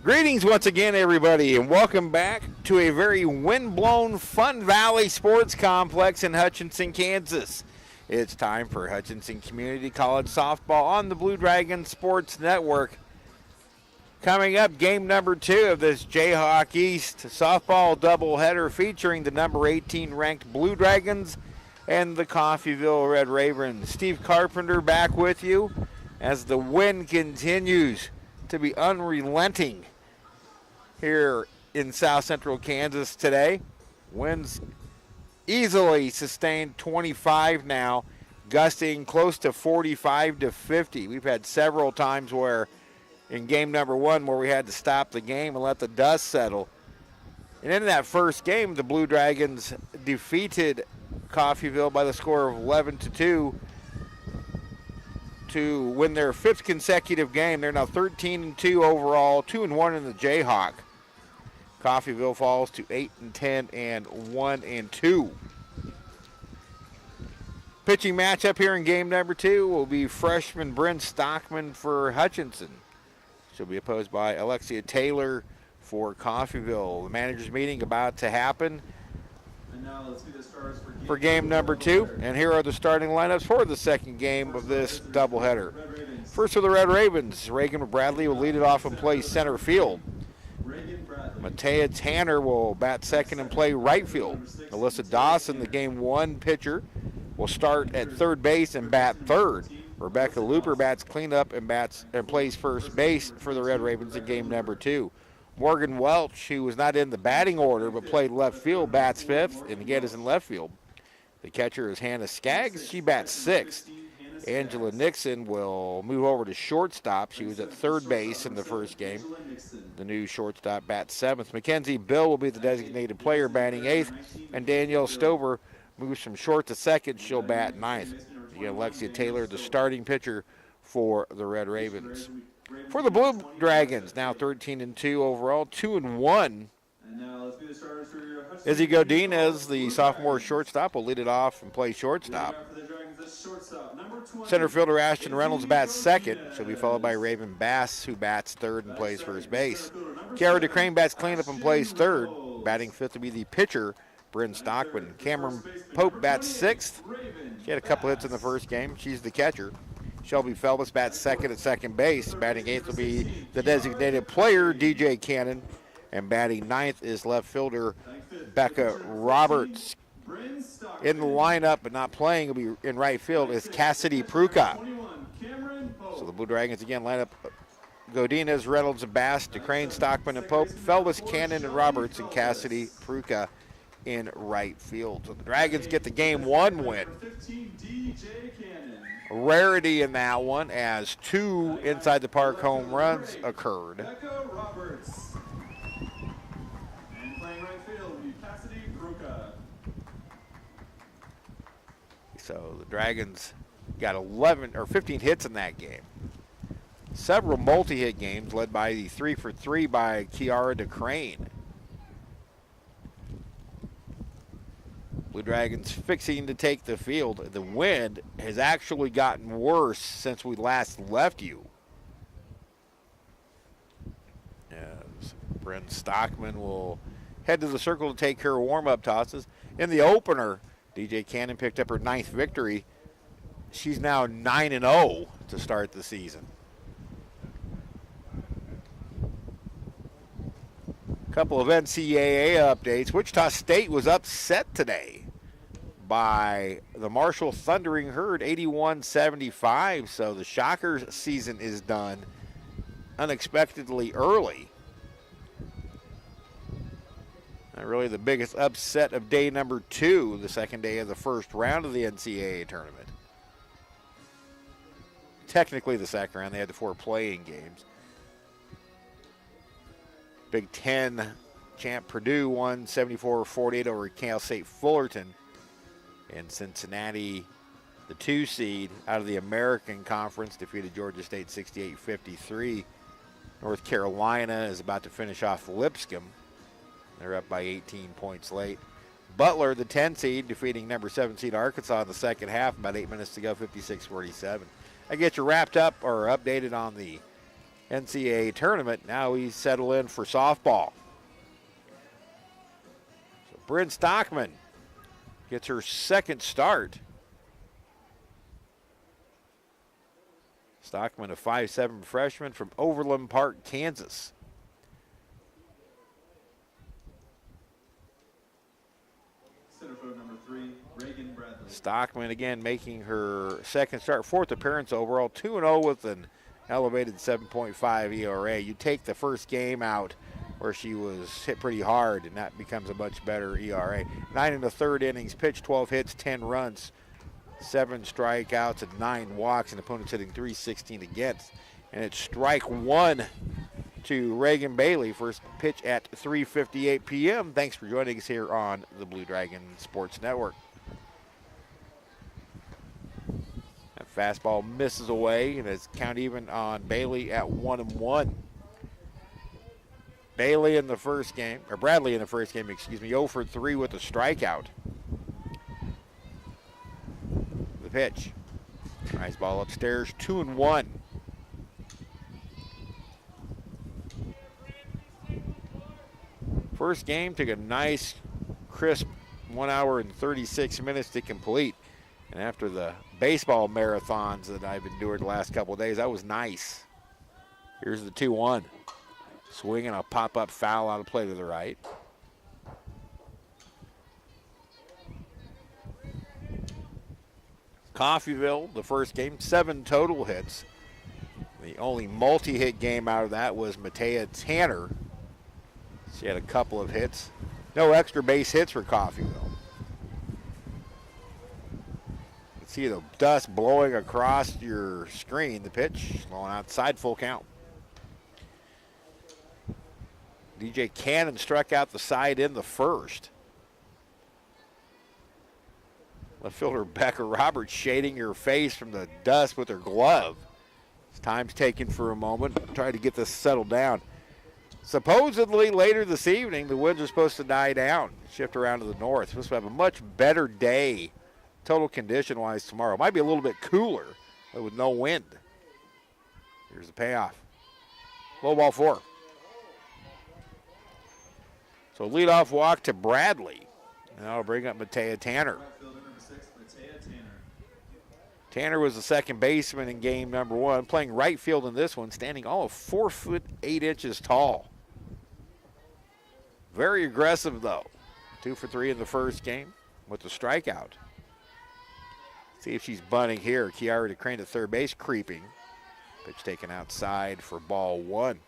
Greetings once again, everybody, and welcome back to a very wind-blown Fun Valley Sports Complex in Hutchinson, Kansas. It's time for Hutchinson Community College softball on the Blue Dragon Sports Network. Coming up, game number 2 of this Jayhawk East softball doubleheader featuring the number 18 ranked Blue Dragons and the Coffeyville Red Ravens. Steve Carpenter back with you as the wind continues to be unrelenting here in South Central Kansas today. Winds easily sustained 25 now, gusting close to 45 to 50. We've had several times where in game number 1 where we had to stop the game and let the dust settle. And in that first game, the Blue Dragons defeated Coffeyville by the score of 11-2 to win their 5th consecutive game. They're now 13-2 overall, 2-1 in the Jayhawk. Coffeyville falls to 8-10 and 1-2. Pitching matchup here in game number 2 will be freshman Bryn Stockman for Hutchinson. She'll be opposed by Alexia Taylor for Coffeyville. The manager's meeting about to happen And now let's see the stars for game number 2. And here are the starting lineups for the second game of this doubleheader. First for the Red Ravens, Reagan Bradley will lead it off and play center field. Matea Tanner will bat second and play right field. Alyssa Dawson, the game 1 pitcher, will start at third base and bat third. Rebecca Looper bats cleanup and plays first base for the Red Ravens in game number 2. Morgan Welch, who was not in the batting order but played left field, bats fifth and again is in left field. The catcher is Hannah Skaggs. She bats sixth. Angela Nixon will move over to shortstop. She was at third base in the first game. The new shortstop bats seventh. Mackenzie Bill will be the designated player, batting eighth. And Danielle Stover moves from short to second. She'll bat ninth. You get Alexia Taylor, the starting pitcher for the Red Ravens. For the Blue Dragons, now 13-2 overall, 2-1. Izzy Godinez, the sophomore shortstop, will lead it off and play shortstop. Center fielder Ashton Reynolds bats second. She'll be followed by Raven Bass, who bats third and plays first base. Kiara DeCrane bats cleanup and plays third. Batting fifth will be the pitcher, Bryn Stockman. Cameron Pope bats sixth. She had a couple hits in the first game. She's the catcher. Shelby Phelps bats second at second base. Batting eighth will be the designated player, DJ Cannon. And batting ninth is left fielder Becca Roberts. In the lineup, but not playing, will be in right field, is Cassidy Pruka. So the Blue Dragons again line up Godinez, Reynolds, and Bass, DeCrane, Stockman, and Pope, Felvis, Cannon, and Roberts, and Cassidy Pruka in right field. So the Dragons get the game 1 win. A rarity in that one as 2 inside the park home runs occurred. So the Dragons got 15 hits in that game. Several multi-hit games led by the 3-for-3 by Kiara DeCrane. Blue Dragons fixing to take the field. The wind has actually gotten worse since we last left you. As Bryn Stockman will head to the circle to take her warm-up tosses. In the opener, DJ Cannon picked up her 9th victory. She's now 9-0 to start the season. Couple of NCAA updates. Wichita State was upset today by the Marshall Thundering Herd, 81-75. So the Shockers season is done unexpectedly early. Not really the biggest upset of day number 2, the second day of the first round of the NCAA tournament. Technically the second round, they had the 4 playing games. Big Ten champ Purdue won 74-48 over Cal State Fullerton. And Cincinnati, the 2 seed out of the American Conference, defeated Georgia State 68-53. North Carolina is about to finish off Lipscomb. They're up by 18 points late. Butler, the 10 seed, defeating number 7 seed Arkansas in the second half. About 8 minutes to go, 56-47. I get you wrapped up or updated on the NCAA tournament. Now he's settled in for softball. So Bryn Stockman gets her second start. Stockman, a 5'7" freshman from Overland Park, Kansas. Center field number 3, Reagan Bradley. Stockman again making her second start, fourth appearance overall, 2-0 with an elevated 7.5 ERA. You take the first game out where she was hit pretty hard, and that becomes a much better ERA. 9 1/3 innings, pitched 12 hits, 10 runs, 7 strikeouts, and 9 walks, and opponents hitting .316 against. And it's strike 1 to Reagan Bailey. First pitch at 3:58 p.m. Thanks for joining us here on the Blue Dragon Sports Network. That fastball misses away, and it's count even on Bailey at 1-1. Bradley in the first game, 0 for 3 with a strikeout. The pitch. Nice ball upstairs, 2-1. First game took a nice, crisp 1 hour and 36 minutes to complete. And after the baseball marathons that I've endured the last couple of days, that was nice. Here's the 2-1. Swinging a pop-up foul out of play to the right. Coffeyville, the first game, 7 total hits. The only multi-hit game out of that was Matea Tanner. She had a couple of hits. No extra base hits for Coffeyville. You can see the dust blowing across your screen. The pitch, blowing outside, full count. DJ Cannon struck out the side in the first. Left fielder Becca Roberts shading her face from the dust with her glove. Time's taken for a moment. Try to get this settled down. Supposedly later this evening, the winds are supposed to die down, shift around to the north. Supposed to have a much better day, total condition-wise, tomorrow. Might be a little bit cooler, but with no wind. Here's the payoff. Low ball 4. So leadoff walk to Bradley. And that'll bring up Matea Tanner. Right fielder number 6, Matea Tanner. Tanner was the second baseman in game number 1, playing right field in this one, standing all of 4 foot 8 inches tall. Very aggressive though. 2 for 3 in the first game with the strikeout. See if she's bunting here. Kiara DeCrane at third base, creeping. Pitch taken outside for ball 1.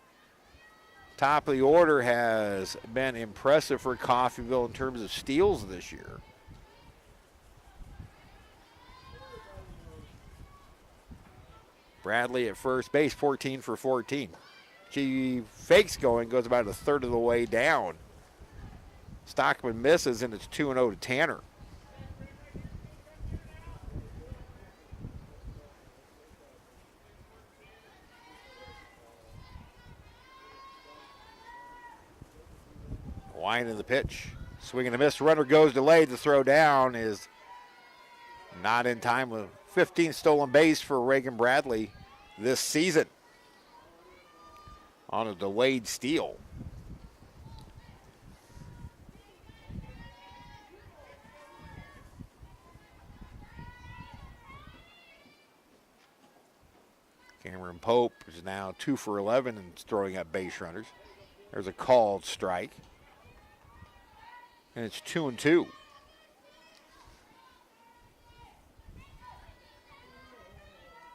Top of the order has been impressive for Coffeyville in terms of steals this year. Bradley at first base, 14 for 14. She fakes going, goes about a third of the way down. Stockman misses, and it's 2-0 to Tanner. Line in the pitch. Swing and a miss. Runner goes delayed. The throw down is not in time. 15th stolen base for Reagan Bradley this season on a delayed steal. Cameron Pope is now 2 for 11 and throwing up base runners. There's a called strike. And it's 2-2.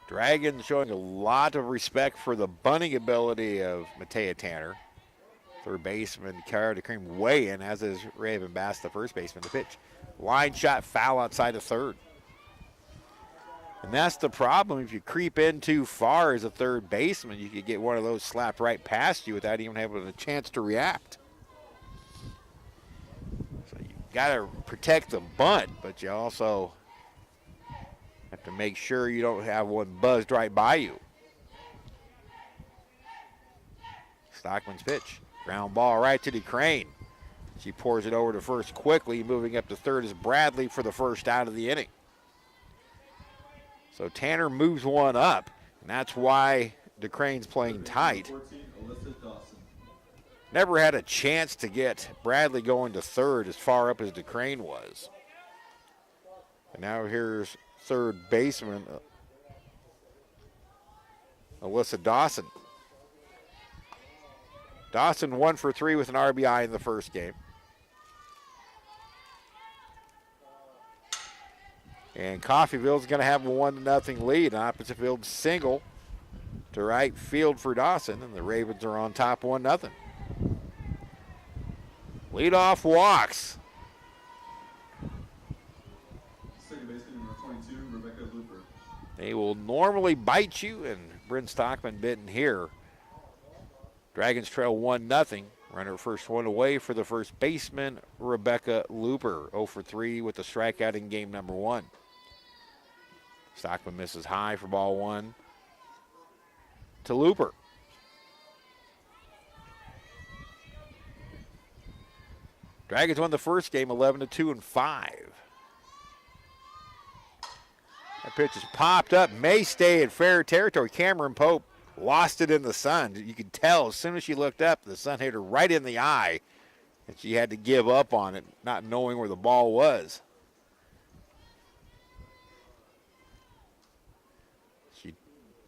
Dragons showing a lot of respect for the bunting ability of Matea Tanner. Third baseman Kiara DeCrane way in, as is Raven Bass, the first baseman. The pitch, line shot, foul outside of third. And that's the problem. If you creep in too far as a third baseman, you could get one of those slapped right past you without even having a chance to react. So you got to protect the bunt, but you also have to make sure you don't have one buzzed right by you. Stockman's pitch. Ground ball right to DeCrane. She pours it over to first quickly. Moving up to third is Bradley for the first out of the inning. So Tanner moves one up, and that's why DeCrane's playing tight. 14, Alyssa Dawson. Never had a chance to get Bradley going to third as far up as DeCrane was. And now here's third baseman Alyssa Dawson. Dawson 1 for 3 with an RBI in the first game. And Coffeyville's going to have a 1-0 lead. An opposite field single to right field for Dawson, and the Ravens are on top 1-0. Leadoff walks. Second baseman number 22, Rebecca Looper. They will normally bite you, and Bryn Stockman bitten here. Dragons trail 1-0. Runner first one away for the first baseman, Rebecca Looper. 0 for 3 with a strikeout in game number 1. Stockman misses high for ball 1 to Looper. Dragons won the first game 11-2 and 5. That pitch is popped up, may stay in fair territory. Cameron Pope lost it in the sun. You could tell as soon as she looked up, the sun hit her right in the eye, and she had to give up on it, not knowing where the ball was.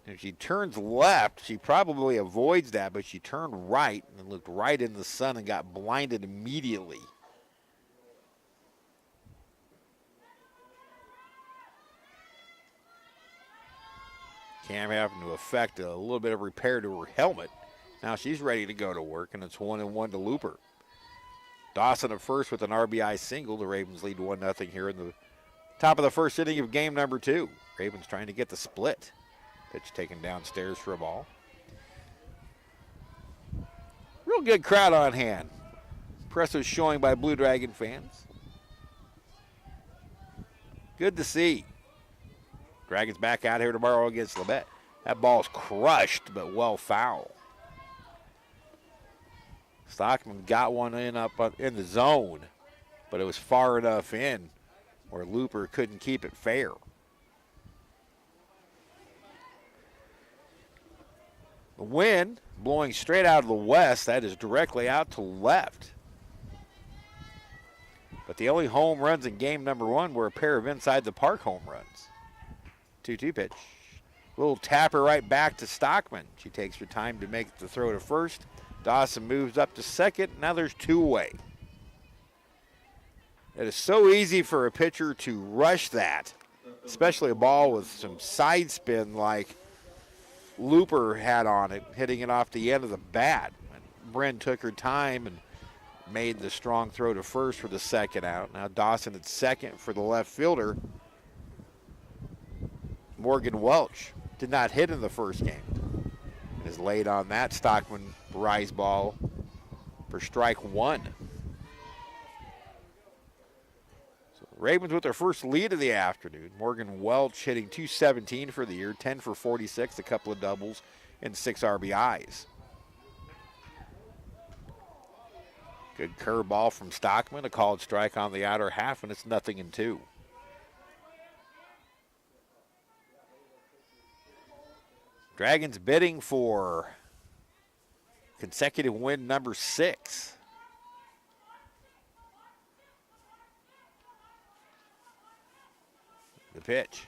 If she turns left, she probably avoids that, but she turned right and looked right in the sun and got blinded immediately. Cam having to effect a little bit of repair to her helmet. Now she's ready to go to work, and it's 1-1 to Looper. Dawson at first with an RBI single. The Ravens lead 1-0 here in the top of the first inning of game number 2. Ravens trying to get the split. Pitch taken downstairs for a ball. Real good crowd on hand. Impressive showing by Blue Dragon fans. Good to see. Dragons back out here tomorrow against Labette. That ball's crushed, but well foul. Stockman got one in up in the zone, but it was far enough in where Looper couldn't keep it fair. The wind blowing straight out of the west, that is directly out to left. But the only home runs in game number 1 were a pair of inside the park home runs. 2-2 pitch. Little tapper right back to Stockman. She takes her time to make the throw to first. Dawson moves up to second. Now there's 2 away. It is so easy for a pitcher to rush that, especially a ball with some side spin like Looper had on it, hitting it off the end of the bat. Bryn took her time and made the strong throw to first for the second out. Now Dawson at second for the left fielder. Morgan Welch did not hit in the first game. And is laid on that Stockman rise ball for strike 1. So the Ravens with their first lead of the afternoon. Morgan Welch hitting .217 for the year, 10 for 46, a couple of doubles, and 6 RBIs. Good curveball from Stockman, a called strike on the outer half, and it's 0-2. Dragons bidding for consecutive win number 6. The pitch.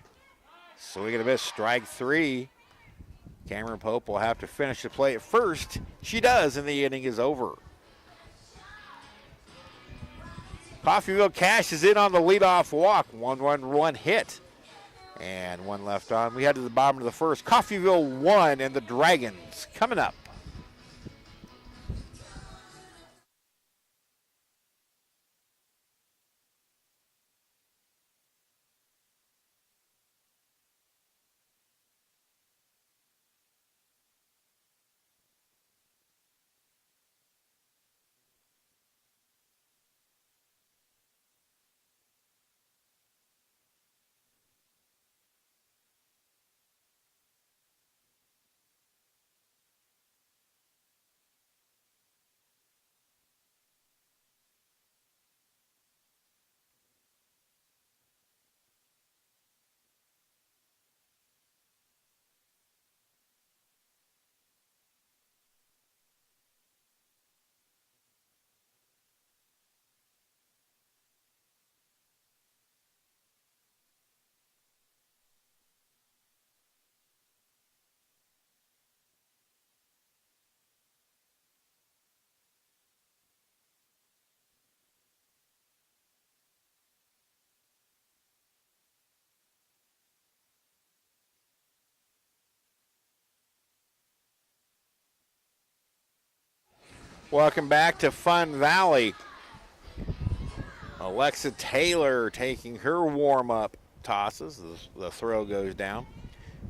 Swing and a miss, strike 3. Cameron Pope will have to finish the play at first. She does, and the inning is over. Coffeyville cashes in on the leadoff walk. 1-1 hit. And 1 left on. We head to the bottom of the first. Coffeyville 1 and the Dragons coming up. Welcome back to Fun Valley. Alexa Taylor taking her warm-up tosses. The throw goes down.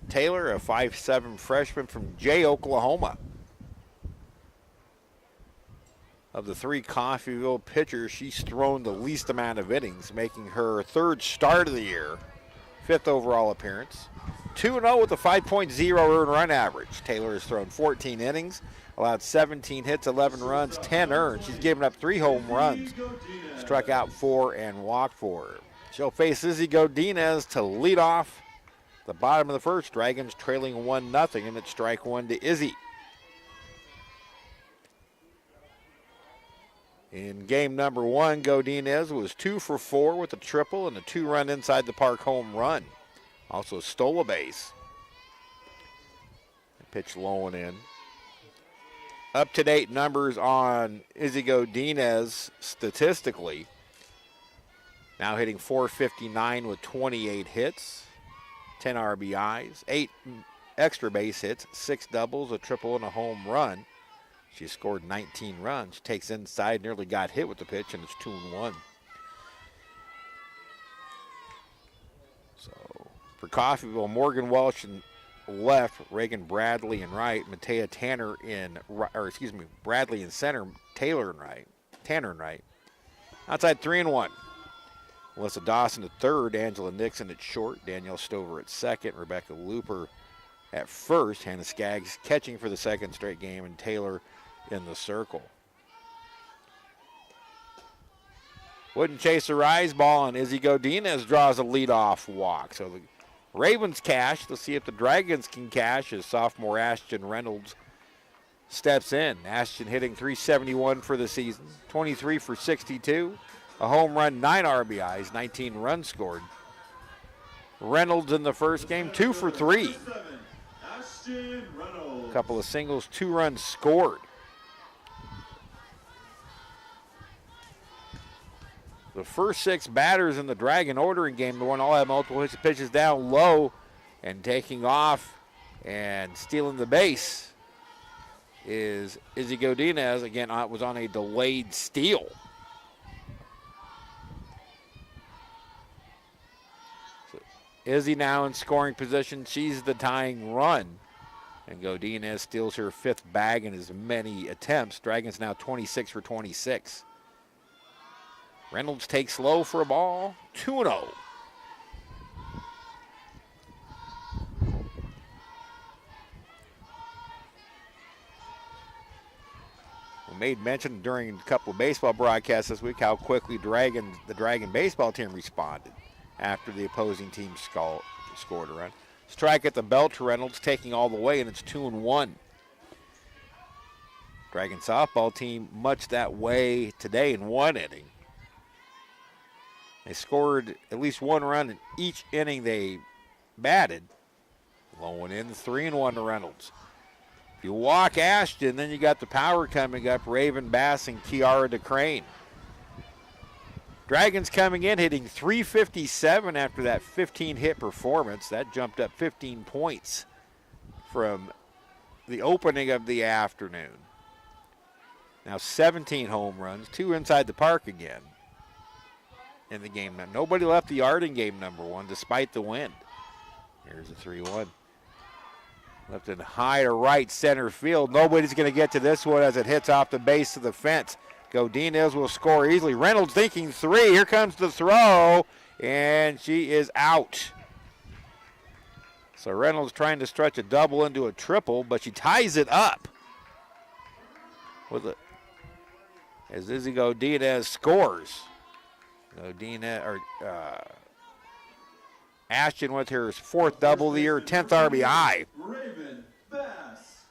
Taylor, a 5'7" freshman from Jay, Oklahoma. Of the three Coffeyville pitchers, she's thrown the least amount of innings, making her third start of the year, 5th overall appearance. 2-0 with a 5.0 earned run average. Taylor has thrown 14 innings, allowed 17 hits, 11 runs, 10 earned. She's given up 3 home runs, struck out 4 and walked 4. She'll face Izzy Godinez to lead off the bottom of the first. Dragons trailing 1-0, and it's strike 1 to Izzy. In game number 1, Godinez was 2 for 4 with a triple and a 2-run inside the park home run. Also stole a base. Pitch low and in. Up-to-date numbers on Izzy Godinez statistically. Now hitting .459 with 28 hits, 10 RBIs, 8 extra base hits, 6 doubles, a triple, and a home run. She scored 19 runs. She takes inside, nearly got hit with the pitch, and it's 2-1. So for Coffeyville, Morgan Welch in left, Reagan Bradley in right, Matea Tanner in, Bradley in center, Taylor in right, Tanner in right. Outside 3-1. Melissa Dawson at third, Angela Nixon at short, Danielle Stover at second, Rebecca Looper at first, Hannah Skaggs catching for the second straight game, and Taylor in the circle. Wouldn't chase a rise ball, and Izzy Godinez draws a leadoff walk. So the Ravens cash. Let's see if the Dragons can cash as sophomore Ashton Reynolds steps in. Ashton hitting .371 for the season, 23 for 62, a home run, 9 RBIs, 19 runs scored. Reynolds in the first game, 2 for 3. A couple of singles, 2 runs scored. The first 6 batters in the Dragon ordering game, the one all have multiple pitches down low and taking off and stealing the base is Izzy Godinez. Again, was on a delayed steal. So Izzy now in scoring position. She's the tying run. And Godinez steals her 5th bag in as many attempts. Dragons now 26 for 26. Reynolds takes low for a ball, 2-0. We made mention during a couple of baseball broadcasts this week how quickly the Dragon baseball team responded after the opposing team scored a run. Strike at the belt to Reynolds, taking all the way, and it's 2-1. Dragon softball team much that way today in 1 inning. They scored at least 1 run in each inning they batted. Low and in, 3-1 to Reynolds. If you walk Ashton, then you got the power coming up, Raven Bass and Kiara DeCrane. Dragons coming in, hitting .357 after that 15-hit performance. That jumped up 15 points from the opening of the afternoon. Now 17 home runs, 2 inside the park again in the game. Now, nobody left the yard in game number 1 despite the wind. Here's a 3-1. Lifted high to right center field. Nobody's going to get to this one as it hits off the base of the fence. Godinez will score easily. Reynolds thinking 3. Here comes the throw, and she is out. So Reynolds trying to stretch a double into a triple, but she ties it up with it as Izzy Godinez scores. Ashton with her 4th double of the year, 10th RBI. Raven Bass.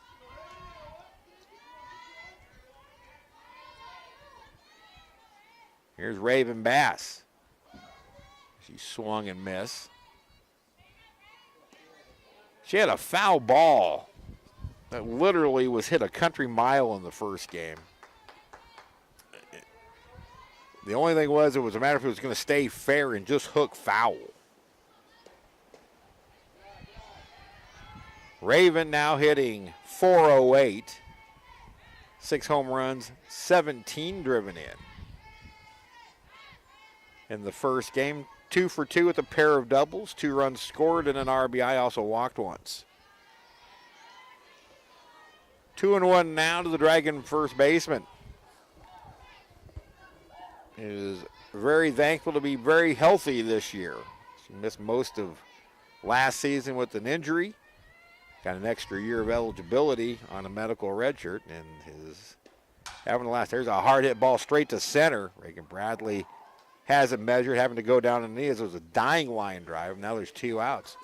Here's Raven Bass. She swung and missed. She had a foul ball that literally was hit a country mile in the first game. The only thing was, it was a matter if it was going to stay fair and just hook foul. Raven now hitting .408, 6 home runs, 17 driven in. In the first game, 2 for 2 with a pair of doubles, 2 runs scored and an RBI, also walked once. 2-1 now to the Dragon first baseman. He is very thankful to be very healthy this year. He missed most of last season with an injury. Got an extra year of eligibility on a medical redshirt, and his having the last. There's a hard hit ball straight to center. Reagan Bradley has it measured, having to go down on the knees. It was a dying line drive. Now there's 2 outs.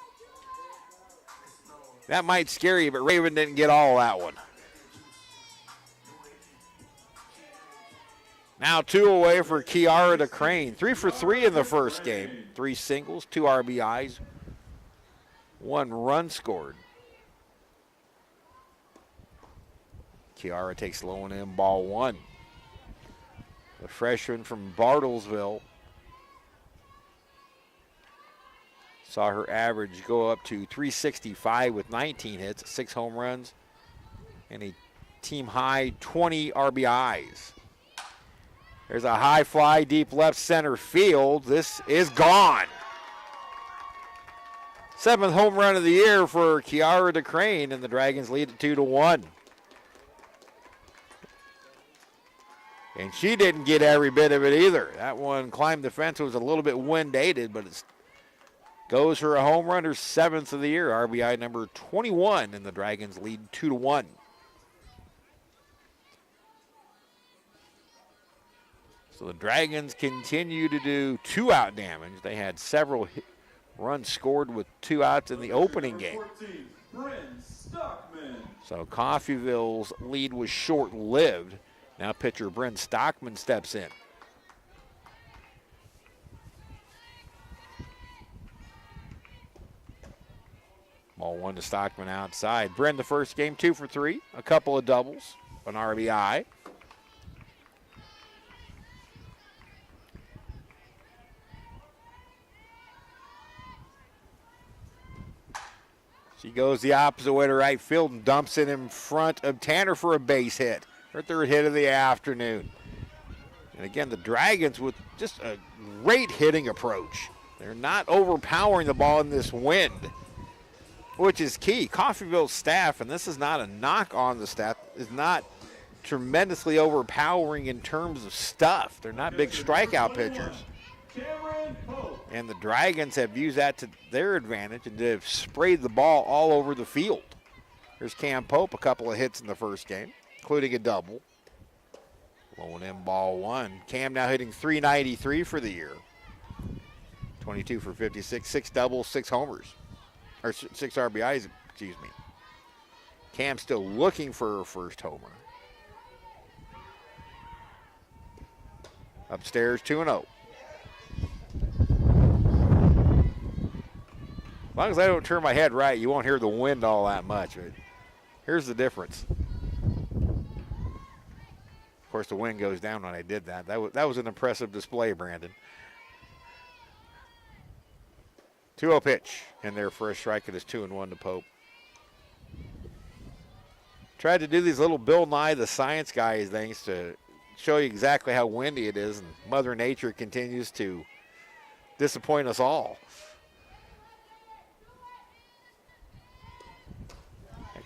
That might scare you, but Raven didn't get all that one. Now 2 away for Kiara DeCrane. 3 for 3 in the first game. 3 singles, 2 RBIs, 1 run scored. Kiara takes low and in, ball 1. The freshman from Bartlesville saw her average go up to 365 with 19 hits, 6 home runs, and a team high 20 RBIs. There's a high fly deep left center field. This is gone. 7th home run of the year for Kiara DeCrane, and the Dragons lead at 2-1. And she didn't get every bit of it either. That one climbed the fence. It was a little bit wind-aided, but it goes for a home run, her 7th of the year, RBI number 21, and the Dragons lead 2-1. So the Dragons continue to do 2-out damage. They had several runs scored with 2 outs in the opening game. So Coffeyville's lead was short-lived. Now pitcher Bryn Stockman steps in. Ball 1 to Stockman outside. Bryn the first game, 2 for 3. A couple of doubles, an RBI. She goes the opposite way to right field and dumps it in front of Tanner for a base hit. Her 3rd hit of the afternoon. And again, the Dragons with just a great hitting approach. They're not overpowering the ball in this wind, which is key. Coffeyville's staff, and this is not a knock on the staff, is not tremendously overpowering in terms of stuff. They're not big strikeout pitchers. And the Dragons have used that to their advantage, and they've sprayed the ball all over the field. Here's Cam Pope, a couple of hits in the first game, including a double. Low and in, ball 1. Cam now hitting .393 for the year. 22 for 56, 6 doubles, 6 homers. Or 6 RBIs, excuse me. Cam still looking for her first homer. Upstairs, 2-0. As long as I don't turn my head right, you won't hear the wind all that much. But here's the difference. Of course, the wind goes down when I did that. That was an impressive display, Brandon. 2-0 pitch in there for a strike. It is 2-1 to Pope. Tried to do these little Bill Nye the Science Guy things to show you exactly how windy it is, and Mother Nature continues to disappoint us all.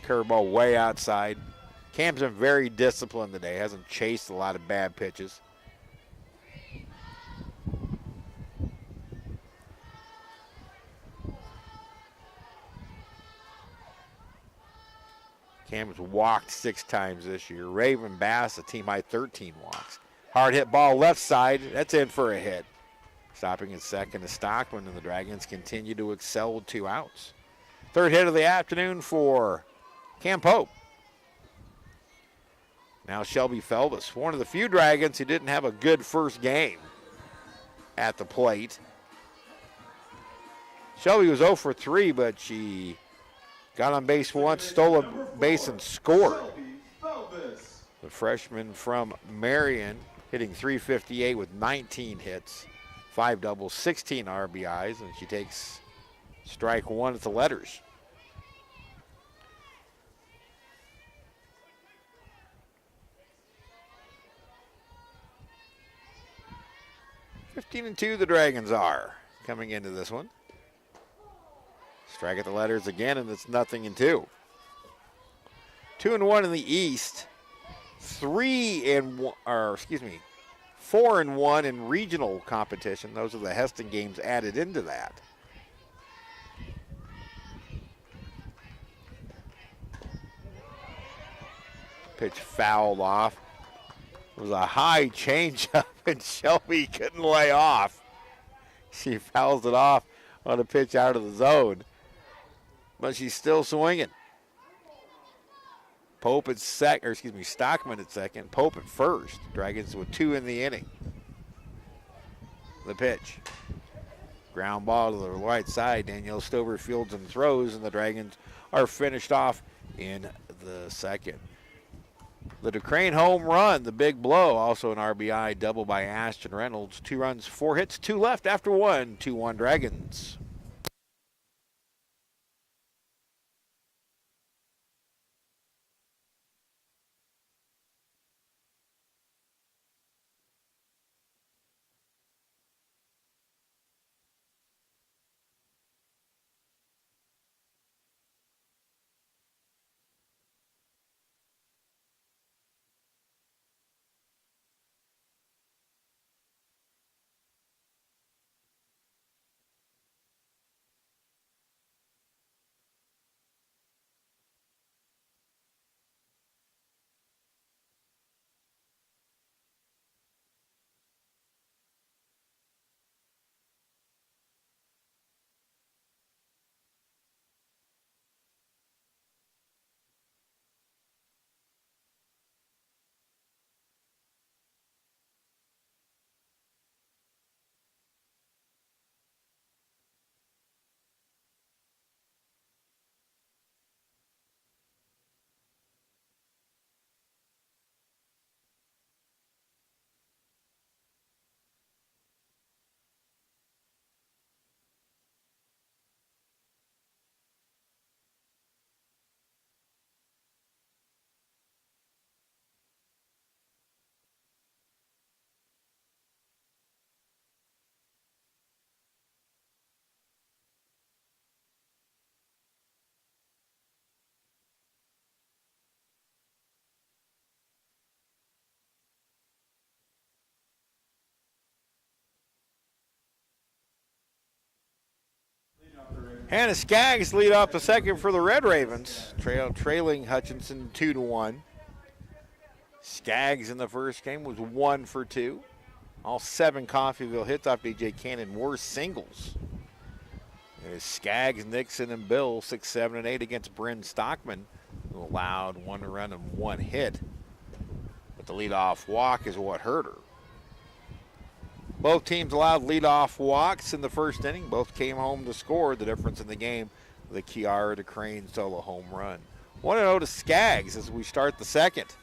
Curveball way outside. Cam's been very disciplined today. Hasn't chased a lot of bad pitches. Cam's walked 6 times this year. Raven Bass, a team high 13 walks. Hard hit ball left side. That's in for a hit. Stopping at second is Stockman, and the Dragons continue to excel with 2 outs. 3rd hit of the afternoon for Cam Pope. Now Shelby Felvis, one of the few Dragons who didn't have a good first game at the plate. Shelby was 0 for 3, but she got on base once, stole a base, and scored. The freshman from Marion hitting .358 with 19 hits, 5 doubles, 16 RBIs, and she takes strike 1 at the letters. 15-2 the Dragons are coming into this one. Strike at the letters again, and it's 0-2. 2-1 in the East. 4-1 in regional competition. Those are the Heston games added into that. Pitch fouled off. It was a high changeup, and Shelby couldn't lay off. She fouls it off on a pitch out of the zone, but she's still swinging. Stockman at second, Pope at first. Dragons with 2 in the inning. The pitch. Ground ball to the right side. Danielle Stover fields and throws, and the Dragons are finished off in the second. The DeCrane home run, the big blow, also an RBI double by Ashton Reynolds. 2 runs, 4 hits, 2 left after 1. 2-1 Dragons. Hannah Skaggs lead off the second for the Red Ravens, trailing Hutchinson 2-1. Skaggs in the first game was 1 for 2. All 7 Coffeyville hits off DJ Cannon were singles. There's Skaggs, Nixon, and Bill 6, 7, and 8 against Bryn Stockman, who allowed 1 run and 1 hit. But the leadoff walk is what hurt her. Both teams allowed leadoff walks in the first inning. Both came home to score. The difference in the game, the Kiara DeCrane solo home run. 1-0 to Skaggs as we start the second.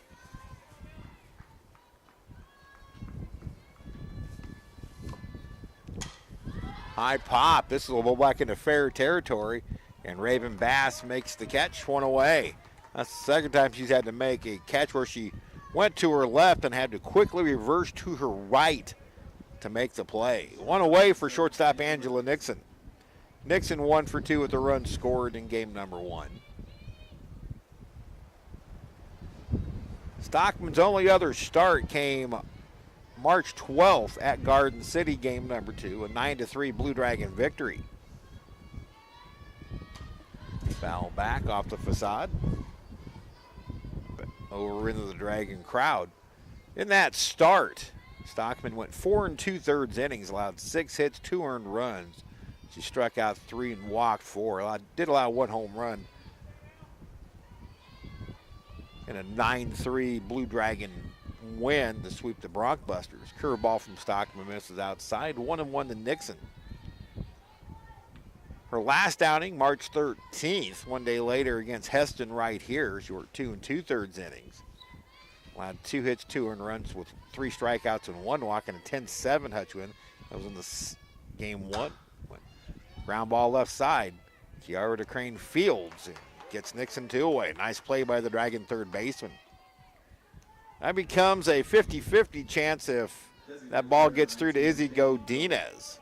High pop. This will go back into fair territory, and Raven Bass makes the catch, 1 away. That's the second time she's had to make a catch where she went to her left and had to quickly reverse to her right to make the play. 1 away for shortstop Angela Nixon. Nixon 1 for 2 with the run scored in game number 1. Stockman's only other start came March 12th at Garden City, game number 2, a 9-3 Blue Dragon victory. Foul back off the facade. Over into the Dragon crowd. In that start, Stockman went 4 2/3 innings, allowed 6 hits, 2 earned runs. She struck out 3 and walked 4. Did allow 1 home run in a 9-3 Blue Dragon win to sweep the Brockbusters. Curveball from Stockman misses outside. 1-1 to Nixon. Her last outing, March 13th, 1 day later against Heston right here. She worked 2 2/3 innings. Allowed 2 hits, 2 earned runs with 3 strikeouts and 1 walk and a 10-7 Hutch win. That was in the game 1. Ground ball left side. Kiara DeCrane fields and gets Nixon 2 away. Nice play by the Dragon third baseman. That becomes a 50-50 chance if That ball gets through to Izzy Godinez.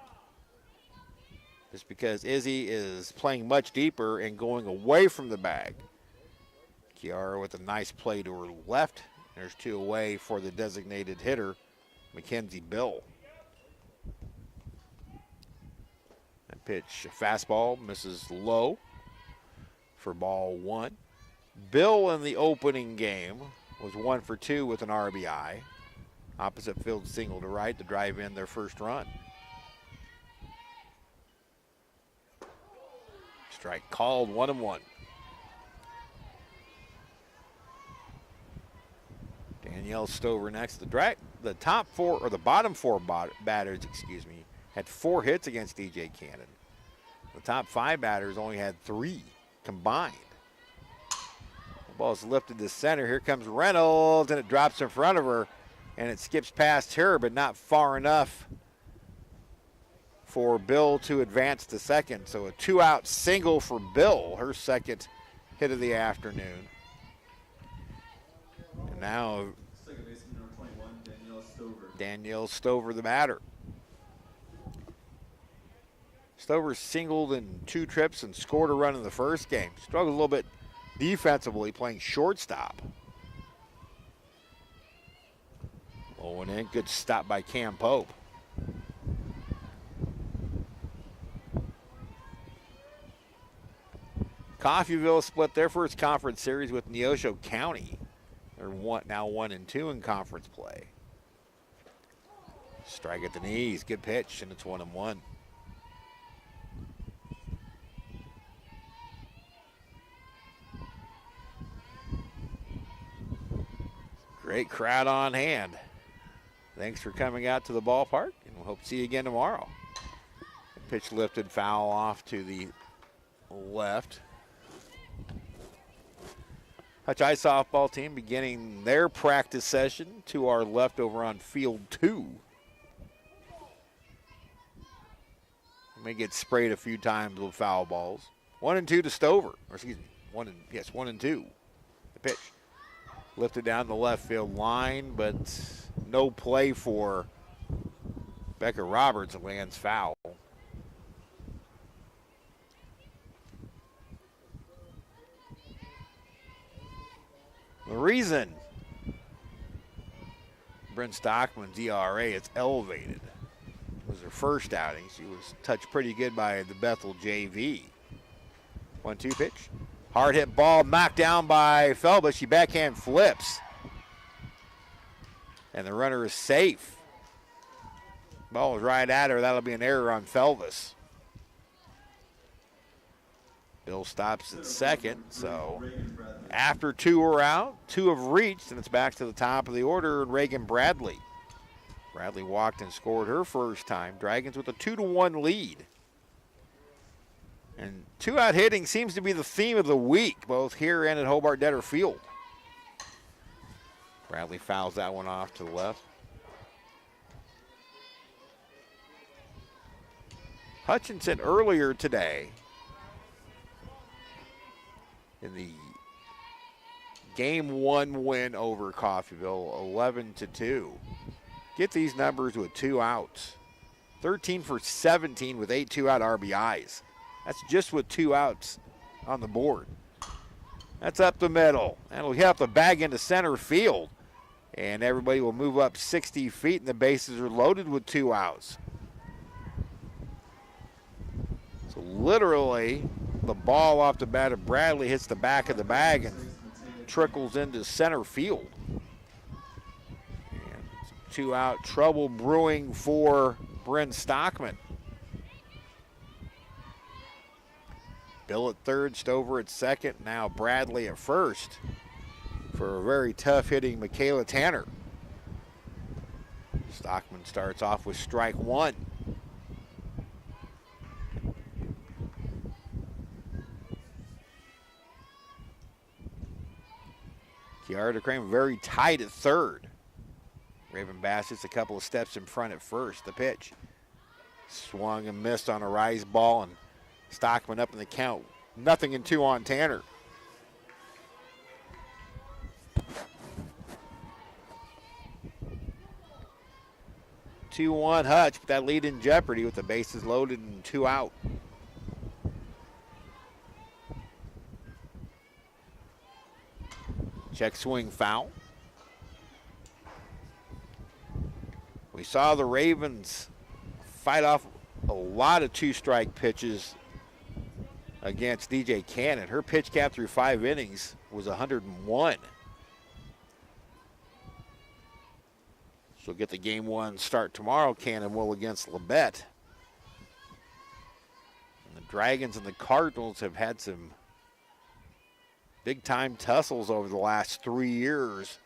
Just because Izzy is playing much deeper and going away from the bag. Kiara with a nice play to her left. There's 2 away for the designated hitter, Mackenzie Bill. That pitch, a fastball, misses low for ball 1. Bill in the opening game was 1 for 2 with an RBI. Opposite field single to right to drive in their first run. Strike called, 1-1. Danielle Stover next. The top 4, or the bottom 4 batters, had 4 hits against DJ Cannon. The top 5 batters only had 3 combined. The ball is lifted to center. Here comes Reynolds, and it drops in front of her, and it skips past her, but not far enough for Bill to advance to second. So a 2-out single for Bill, her second hit of the afternoon. And now Second baseman number 21, Danielle Stover. Danielle Stover, the batter. Stover singled in 2 trips and scored a run in the first game. Struggled a little bit defensively, playing shortstop. Low and in, good stop by Cam Pope. Coffeyville split their first conference series with Neosho County. They're now 1-2 in conference play. Strike at the knees, good pitch, and it's 1-1. Great crowd on hand. Thanks for coming out to the ballpark, and we'll hope to see you again tomorrow. Pitch lifted, foul off to the left. Hutch High softball team beginning their practice session to our left over on field 2. May get sprayed a few times with foul balls. 1-2 to Stover, or excuse me, 1-2. The pitch lifted down the left field line, but no play for Becca Roberts. It lands foul. The reason Bryn Stockman's ERA is elevated was her first outing. She was touched pretty good by the Bethel JV. 1-2 pitch. Hard hit ball knocked down by Felba. She backhand flips. And the runner is safe. Ball was right at her. That'll be an error on Felvis. Bill stops at second, so after 2 are out, 2 have reached, and it's back to the top of the order, Reagan Bradley. Bradley walked and scored her first time. Dragons with a 2-1 lead. And 2-out hitting seems to be the theme of the week, both here and at Hobart Detter Field. Bradley fouls that one off to the left. Hutchinson earlier today in the Game 1 win over Coffeyville, 11-2. Get these numbers with 2 outs. 13 for 17 with 8 2-out RBIs. That's just with 2 outs on the board. That's up the middle. And it'll hit up the bag into center field. And everybody will move up 60 feet, and the bases are loaded with 2 outs. So literally, the ball off the bat of Bradley hits the back of the bag and trickles into center field. And 2-out trouble brewing for Bryn Stockman. Bill at third, Stover at second, now Bradley at first for a very tough hitting Michaela Tanner. Stockman starts off with strike 1. Kiara DeCrane very tight at third. Raven Bassett's a couple of steps in front at first. The pitch swung and missed on a rise ball, and Stockman up in the count. 0-2 on Tanner. 2-1 Hutch, but that lead in jeopardy with the bases loaded and 2 out. Check swing foul. We saw the Ravens fight off a lot of 2-strike pitches against DJ Cannon. Her pitch count through 5 innings was 101. She'll get the game 1 start tomorrow. Cannon will against Labette. And the Dragons and the Cardinals have had some big-time tussles over the last 3 years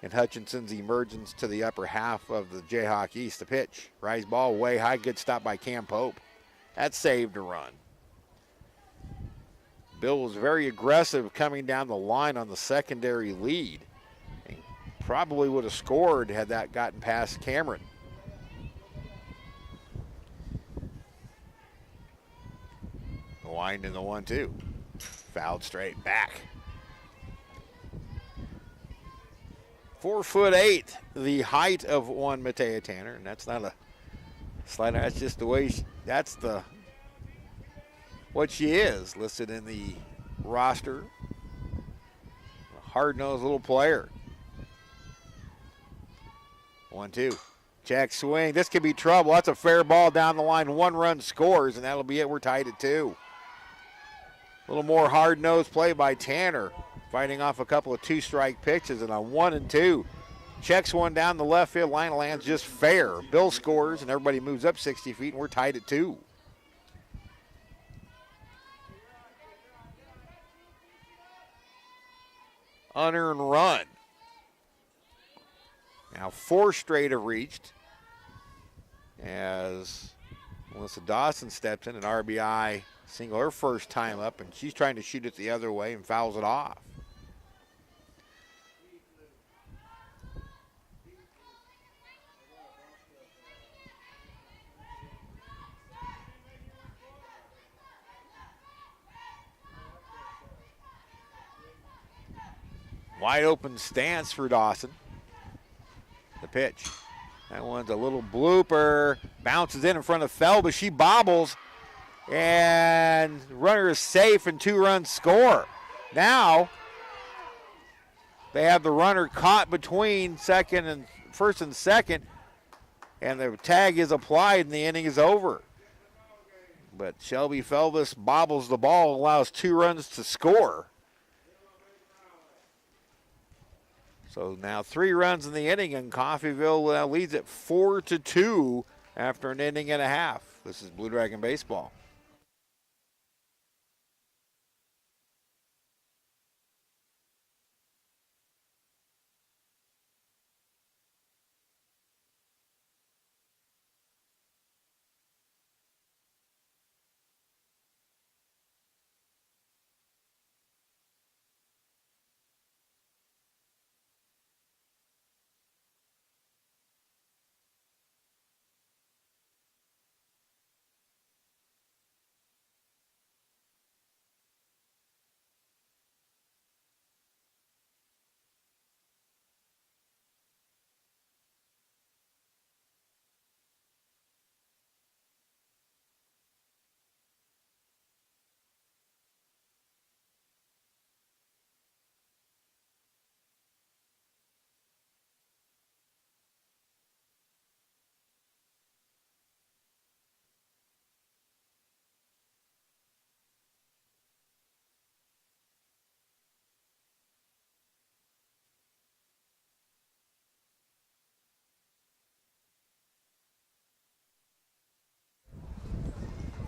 in Hutchinson's emergence to the upper half of the Jayhawk East. The pitch, rise ball way high, good stop by Cam Pope. That saved a run. Bill was very aggressive coming down the line on the secondary lead. And probably would have scored had that gotten past Cameron. The wind in the 1-2. Fouled straight back. 4'8", the height of one Matea Tanner, and that's not a slider. That's just the way that's what she is, listed in the roster. A hard-nosed little player. 1-2. Check swing. This could be trouble. That's a fair ball down the line. 1 run scores, and that'll be it. We're tied at 2. A little more hard-nosed play by Tanner, fighting off a couple of 2-strike pitches, and on 1-2. Checks one down the left field line, lands just fair. Bill scores, and everybody moves up 60 feet, and we're tied at 2. Unearned run. Now 4 straight have reached as Melissa Dawson steps in, an RBI single her first time up, and she's trying to shoot it the other way and fouls it off. Wide open stance for Dawson. The pitch. That one's a little blooper. Bounces in front of Felba. She bobbles. And runner is safe and 2 runs score. Now they have the runner caught between first and second. And the tag is applied and the inning is over. But Shelby Felvis bobbles the ball and allows 2 runs to score. So now 3 runs in the inning, and Coffeyville leads it 4-2 after an inning and a half. This is Blue Dragon Baseball.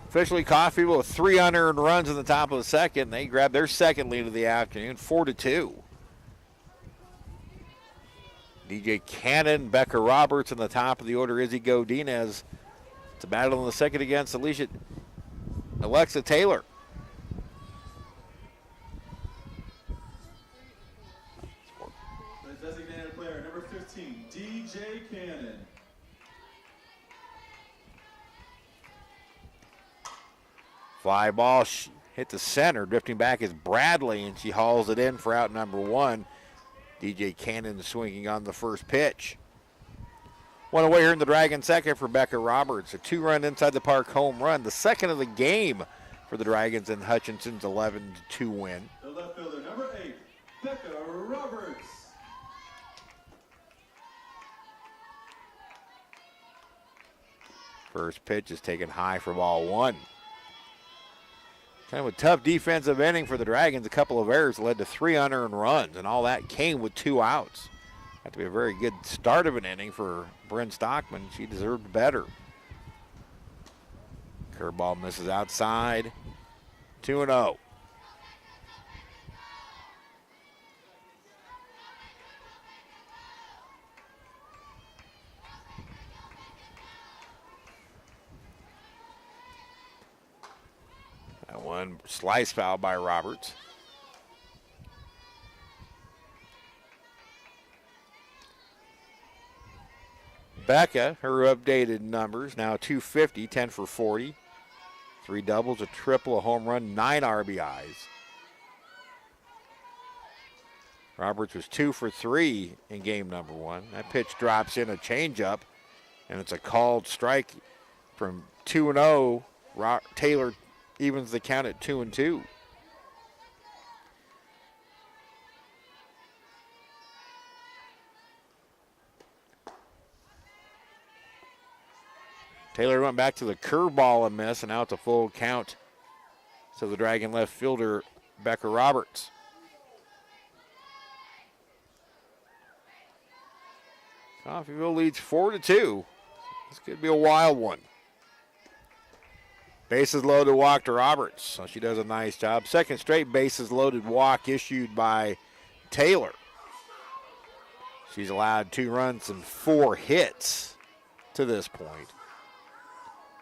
Officially, Coffeyville with 3 unearned runs in the top of the second. They grab their second lead of the afternoon, 4-2. DJ Cannon, Becca Roberts in the top of the order, Izzy Godinez. It's a battle in the second against Alexa Taylor. The designated player, number 15, DJ Cannon. Fly ball hit the center. Drifting back is Bradley, and she hauls it in for out number 1. DJ Cannon swinging on the first pitch. One away here in the Dragons' second for Becca Roberts. A 2-run inside the park home run. The second of the game for the Dragons in Hutchinson's 11-2 win. The left fielder, number 8, Becca Roberts. First pitch is taken high for ball 1. Kind of a tough defensive inning for the Dragons. A couple of errors led to 3 unearned runs, and all that came with 2 outs. Had to be a very good start of an inning for Bryn Stockman. She deserved better. Curveball misses outside. 2-0. That one slice foul by Roberts. Becca, her updated numbers, now 250, 10 for 40. 3 doubles, a triple, a home run, 9 RBIs. Roberts was 2 for 3 in game number 1. That pitch drops in a changeup, and it's a called strike from 2-0. Taylor evens the count at 2-2. Taylor went back to the curveball and miss, and now it's a full count. So the Dragon left fielder, Becca Roberts. Coffeyville leads 4-2. This could be a wild one. Bases loaded walk to Roberts, so she does a nice job. Second straight bases loaded walk issued by Taylor. She's allowed 2 runs and 4 hits to this point.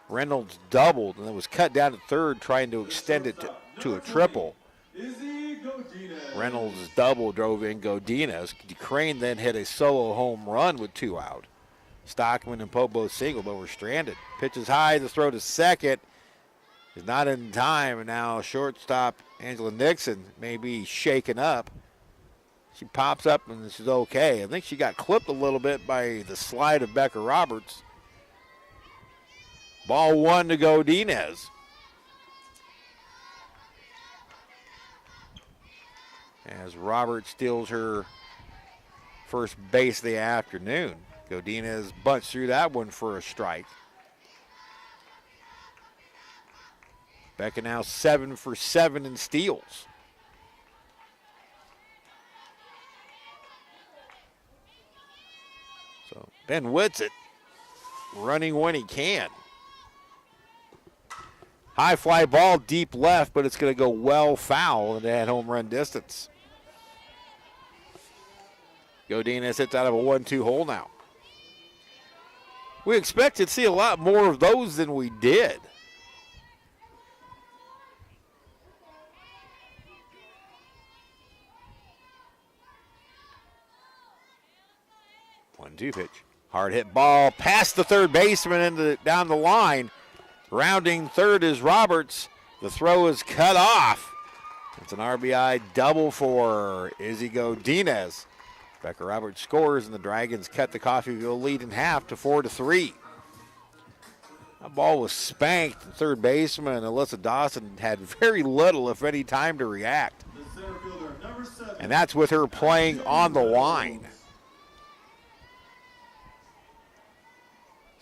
Reynolds doubled and then was cut down to third, trying to extend it to a triple. Reynolds' double drove in Godinez. Crane then hit a solo home run with 2 out. Stockman and Pope both single, but were stranded. Pitches high, the throw to second is not in time, and now shortstop Angela Nixon may be shaken up. She pops up and she's okay. I think she got clipped a little bit by the slide of Becca Roberts. Ball 1 to Godinez. As Roberts steals her first base of the afternoon. Godinez bunts through that one for a strike. Becca now 7 for 7 in steals. So Ben Whitsitt running when he can. High fly ball deep left, but it's going to go well foul into that home run distance. Godinez hits out of a 1-2 hole now. We expected to see a lot more of those than we did. One-two pitch. Hard hit ball past the third baseman down the line. Rounding third is Roberts. The throw is cut off. It's an RBI double for Izzy Godinez. Becca Roberts scores, and the Dragons cut the Coffeyville lead in half to 4-3. That ball was spanked. The third baseman, Alyssa Dawson, had very little, if any, time to react. And that's with her playing on the line.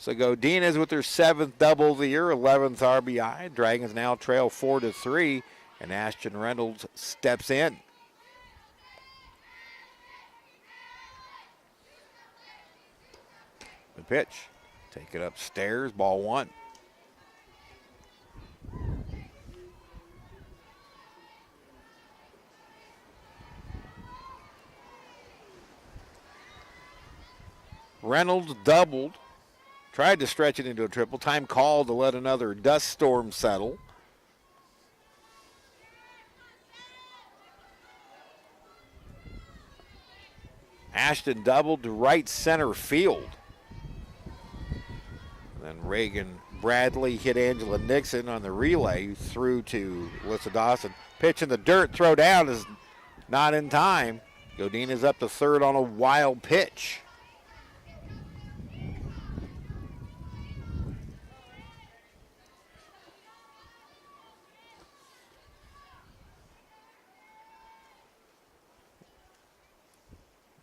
So Godinez with her 7th double of the year, 11th RBI. Dragons now trail 4-3, and Ashton Reynolds steps in. The pitch, take it upstairs, ball 1. Reynolds doubled. Tried to stretch it into a triple. Time called to let another dust storm settle. Ashton doubled to right center field. And then Reagan Bradley hit Angela Nixon on the relay through to Alyssa Dawson. Pitch in the dirt, throw down is not in time. Godinez up to third on a wild pitch.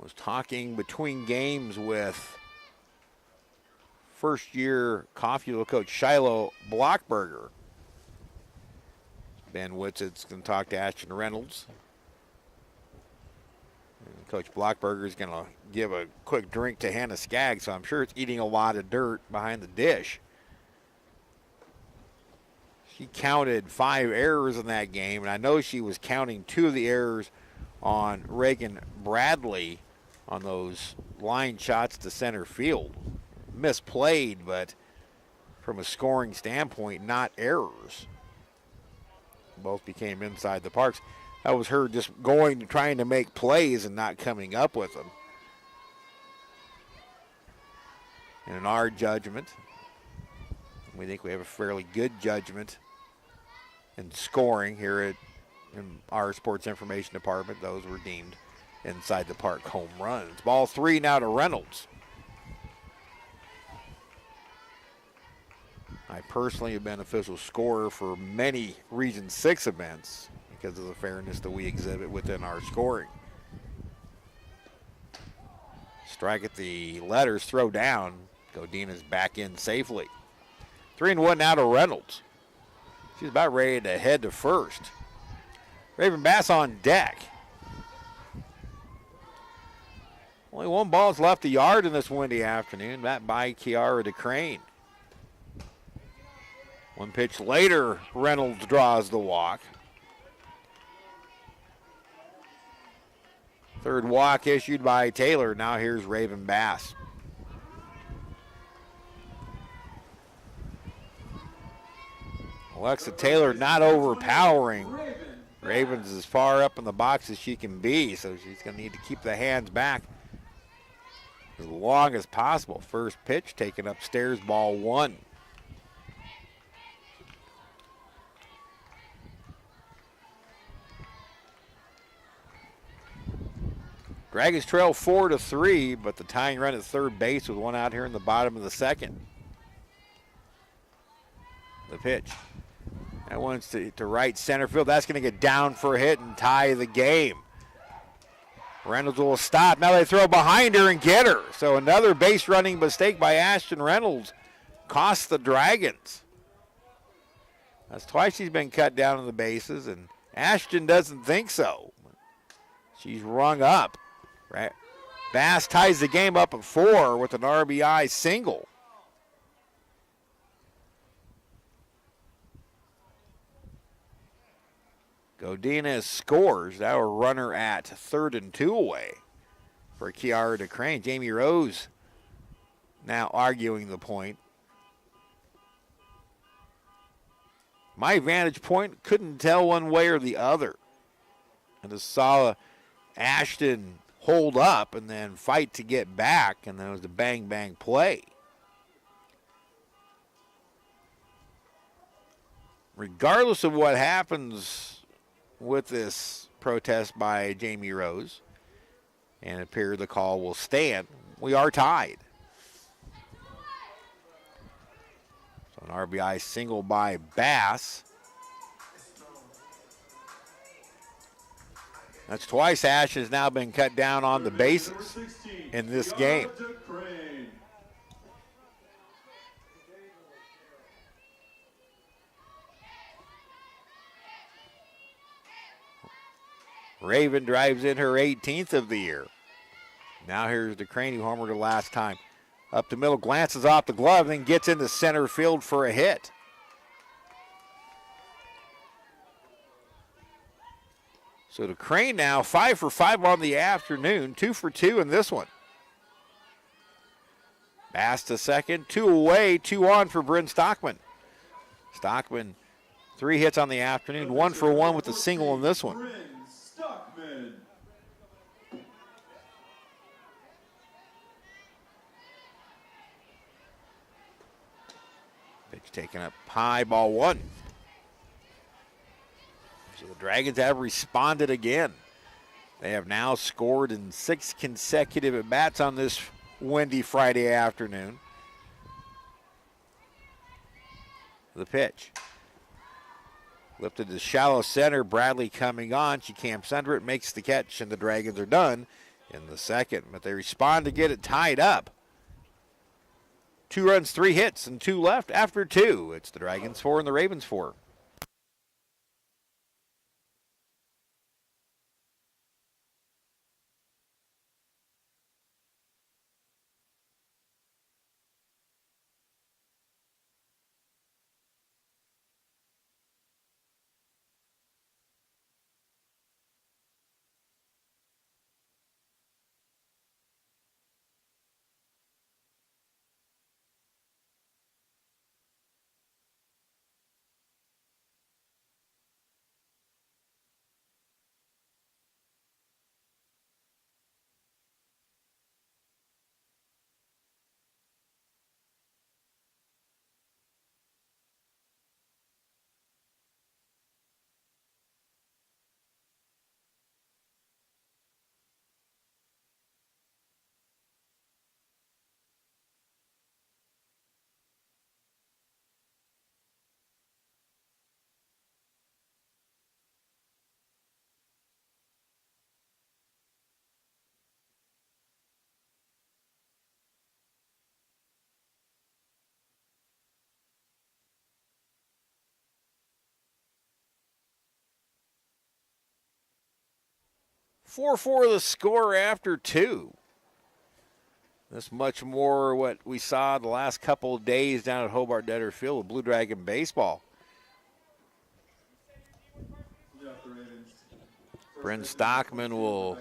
Was talking between games with first-year Coffeyville coach Shiloh Blockberger. Ben Witzett's going to talk to Ashton Reynolds. And Coach Blockberger is going to give a quick drink to Hannah Skaggs, so I'm sure it's eating a lot of dirt behind the dish. She counted 5 errors in that game, and I know she was counting 2 of the errors on Reagan Bradley on those line shots to center field. Misplayed, but from a scoring standpoint, not errors. Both became inside the parks. That was her just trying to make plays and not coming up with them. And in our judgment, we think we have a fairly good judgment in scoring here in our sports information department. Those were deemed inside the park home runs. Ball 3 now to Reynolds. I personally have been official scorer for many Region 6 events because of the fairness that we exhibit within our scoring. Strike at the letters, throw down. Godina's back in safely. 3-1 now to Reynolds. She's about ready to head to first. Raven Bass on deck. Only 1 ball's left the yard in this windy afternoon. That by Kiara DeCrane. 1 pitch later, Reynolds draws the walk. 3rd walk issued by Taylor. Now here's Raven Bass. Alexa Taylor not overpowering. Ravens as far up in the box as she can be, so she's going to need to keep the hands back as long as possible. First pitch taken upstairs, ball 1. Dragons trail 4-3, but the tying run at third base with 1 out here in the bottom of the 2nd. The pitch. That one's to right center field. That's going to get down for a hit and tie the game. Reynolds will stop. Now they throw behind her and get her. So another base running mistake by Ashton Reynolds cost the Dragons. That's twice she's been cut down on the bases, and Ashton doesn't think so. She's rung up. Right. Bass ties the game up at 4 with an RBI single. Godina scores. Now a runner at 3rd and 2 away for Kiara DeCrane. Jamie Rose now arguing the point. My vantage point, couldn't tell one way or the other. I just saw Ashton hold up and then fight to get back, and then it was a bang-bang play. Regardless of what happens with this protest by Jamie Rose, and it appears the call will stand, we are tied. So an RBI single by Bass. That's twice Ash has now been cut down on the bases in this game. Raven drives in her 18th of the year. Now here's DeCrane, who homered her last time. Up the middle, glances off the glove, then gets into center field for a hit. So DeCrane now 5 for 5 on the afternoon, 2 for 2 in this one. Bass to second, 2 away, 2 on for Bryn Stockman. Stockman, 3 hits on the afternoon, 1 for 1 with a single in this one. Pitch taken up high, ball 1. So the Dragons have responded again. They have now scored in 6 consecutive at-bats on this windy Friday afternoon. The pitch. Lifted to shallow center. Bradley coming on. She camps under it, makes the catch, and the Dragons are done in the second, but they respond to get it tied up. 2 runs, 3 hits, and 2 left after 2. It's the Dragons 4 and the Ravens 4. "4-4 the score after 2. This much more what we saw the last couple of days down at Hobart Detter Field with Blue Dragon baseball. Bryn Stockman will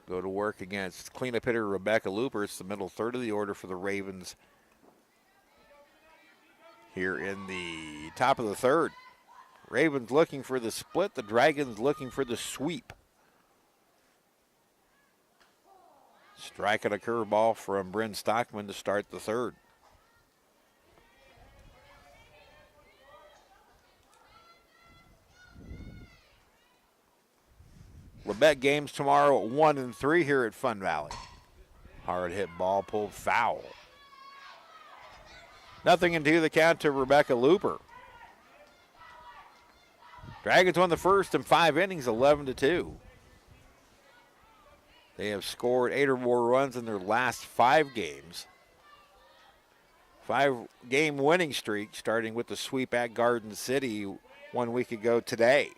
go to work against cleanup hitter Rebecca Looper. It's the middle third of the order for the Ravens here in the top of the third. Ravens looking for the split. The Dragons looking for the sweep. Striking a curveball from Bryn Stockman to start the third. Labette games tomorrow at 1 and 3 here at Fun Valley. Hard hit ball pulled foul. 0-2 the count to Rebecca Looper. Dragons won the first in 5 innings, 11-2. They have scored 8 or more runs in their last 5 games. 5-game winning streak, starting with the sweep at Garden City 1 week ago today.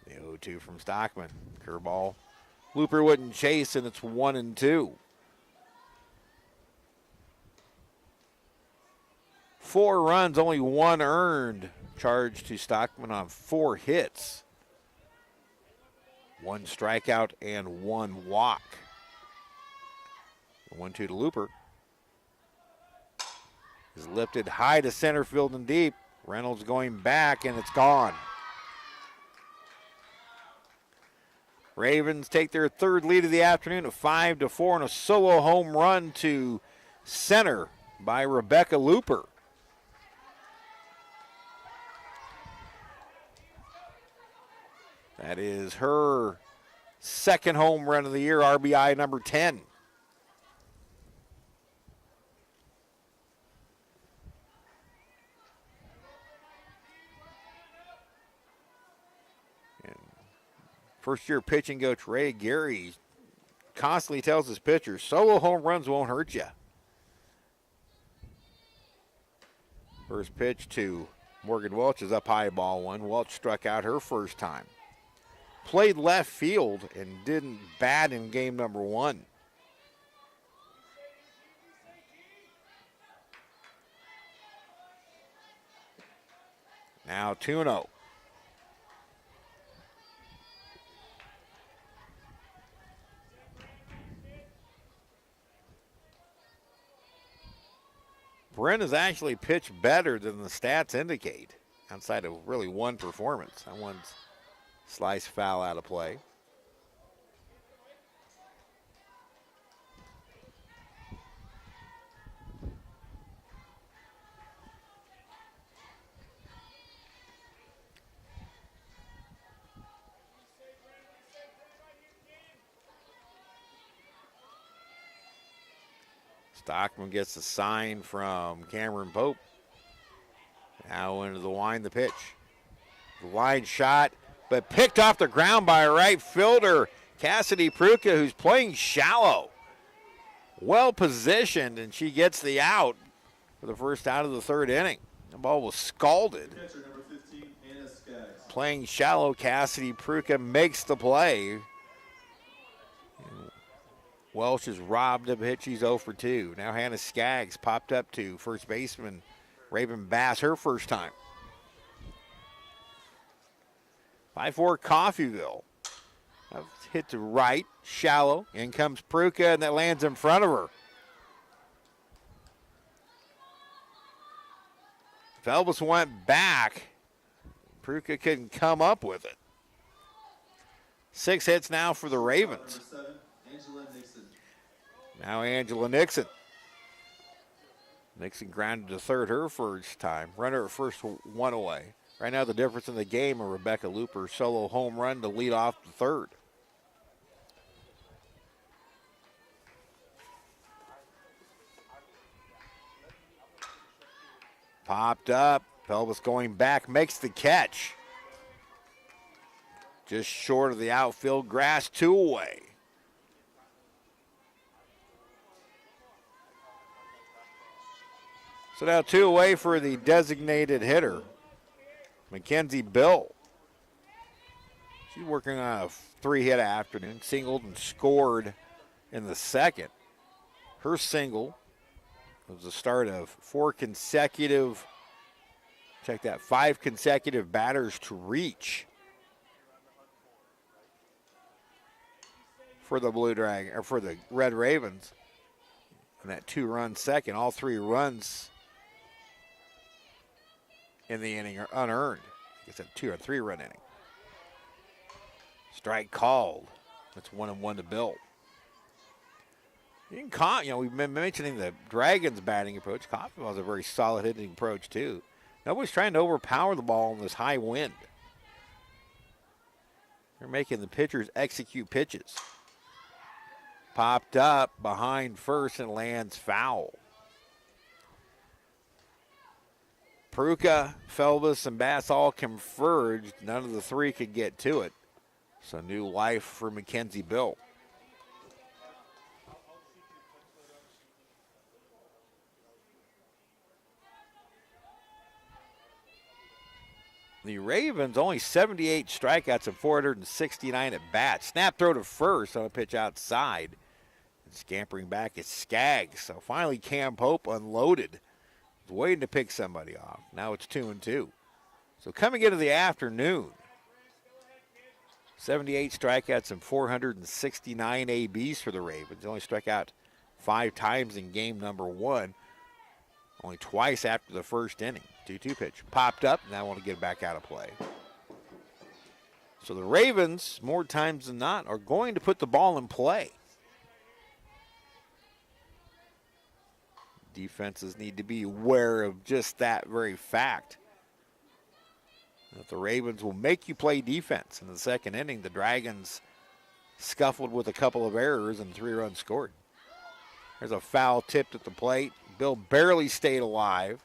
The 0-2 from Stockman. Curveball. Looper wouldn't chase, and it's 1-2. 4 runs, only 1 earned. Charge to Stockman on 4 hits. 1 strikeout and 1 walk. 1-2 to Looper. Is lifted high to center field and deep. Reynolds going back, and it's gone. Ravens take their 3rd lead of the afternoon at 5-4 and a solo home run to center by Rebecca Looper. That is her 2nd home run of the year, RBI number 10. And first-year pitching coach Ray Gary constantly tells his pitchers, solo home runs won't hurt you. First pitch to Morgan Welch is up high, ball 1. Welch struck out her first time. Played left field and didn't bat in game number 1. Now 2-0. Bryn has actually pitched better than the stats indicate, outside of really 1 performance. That one's slice foul out of play. Stockman gets a sign from Cameron Pope. Now into the wind, the pitch. The line shot, but picked off the ground by a right fielder. Cassidy Pruka, who's playing shallow. Well positioned, and she gets the out for the first out of the third inning. The ball was scalded. Catcher number 15, Hannah Skaggs. Playing shallow, Cassidy Pruka makes the play. Welsh is robbed of a hit. She's 0 for 2. Now Hannah Skaggs popped up to first baseman Raven Bass, her first time. 5-4 Coffeyville. Hit to right, shallow. In comes Pruka, and that lands in front of her. Felbus went back. Pruka couldn't come up with it. 6 hits now for the Ravens. Number 7, Angela Nixon. Now Angela Nixon. Nixon grounded to third her first time. Runner at first, 1 away. Right now the difference in the game, a Rebecca Looper solo home run to lead off the third. Popped up. Pelvis going back, makes the catch. Just short of the outfield grass, 2 away. So now 2 away for the designated hitter, Mackenzie Bill. She's working on a 3-hit afternoon, singled and scored in the second. Her single was the start of 5 consecutive batters to reach for the Blue Dragon, or for the Red Ravens. And that 2-run second, all 3 runs in the inning are unearned. It's a 2 or 3-run inning. Strike called. That's 1-1 to Bill. We've been mentioning the Dragons' batting approach. Coffeyville has a very solid hitting approach, too. Nobody's trying to overpower the ball in this high wind. They're making the pitchers execute pitches. Popped up behind first and lands foul. Pruka, Felbus, and Bass all converged. None of the 3 could get to it. So new life for Mackenzie Bill. The Ravens only 78 strikeouts and 469 at bats. Snap throw to first on a pitch outside. And scampering back is Skaggs. So finally Cam Pope unloaded. Was waiting to pick somebody off. Now it's 2-2. So coming into the afternoon, 78 strikeouts and 469 ABs for the Ravens. They only struck out 5 times in game number 1. Only twice after the first inning. 2-2 pitch. Popped up. Now I want to get it back out of play. So the Ravens, more times than not, are going to put the ball in play. Defenses need to be aware of just that very fact. That the Ravens will make you play defense. In the second inning, the Dragons scuffled with a couple of errors and 3 runs scored. There's a foul tipped at the plate. Bill barely stayed alive.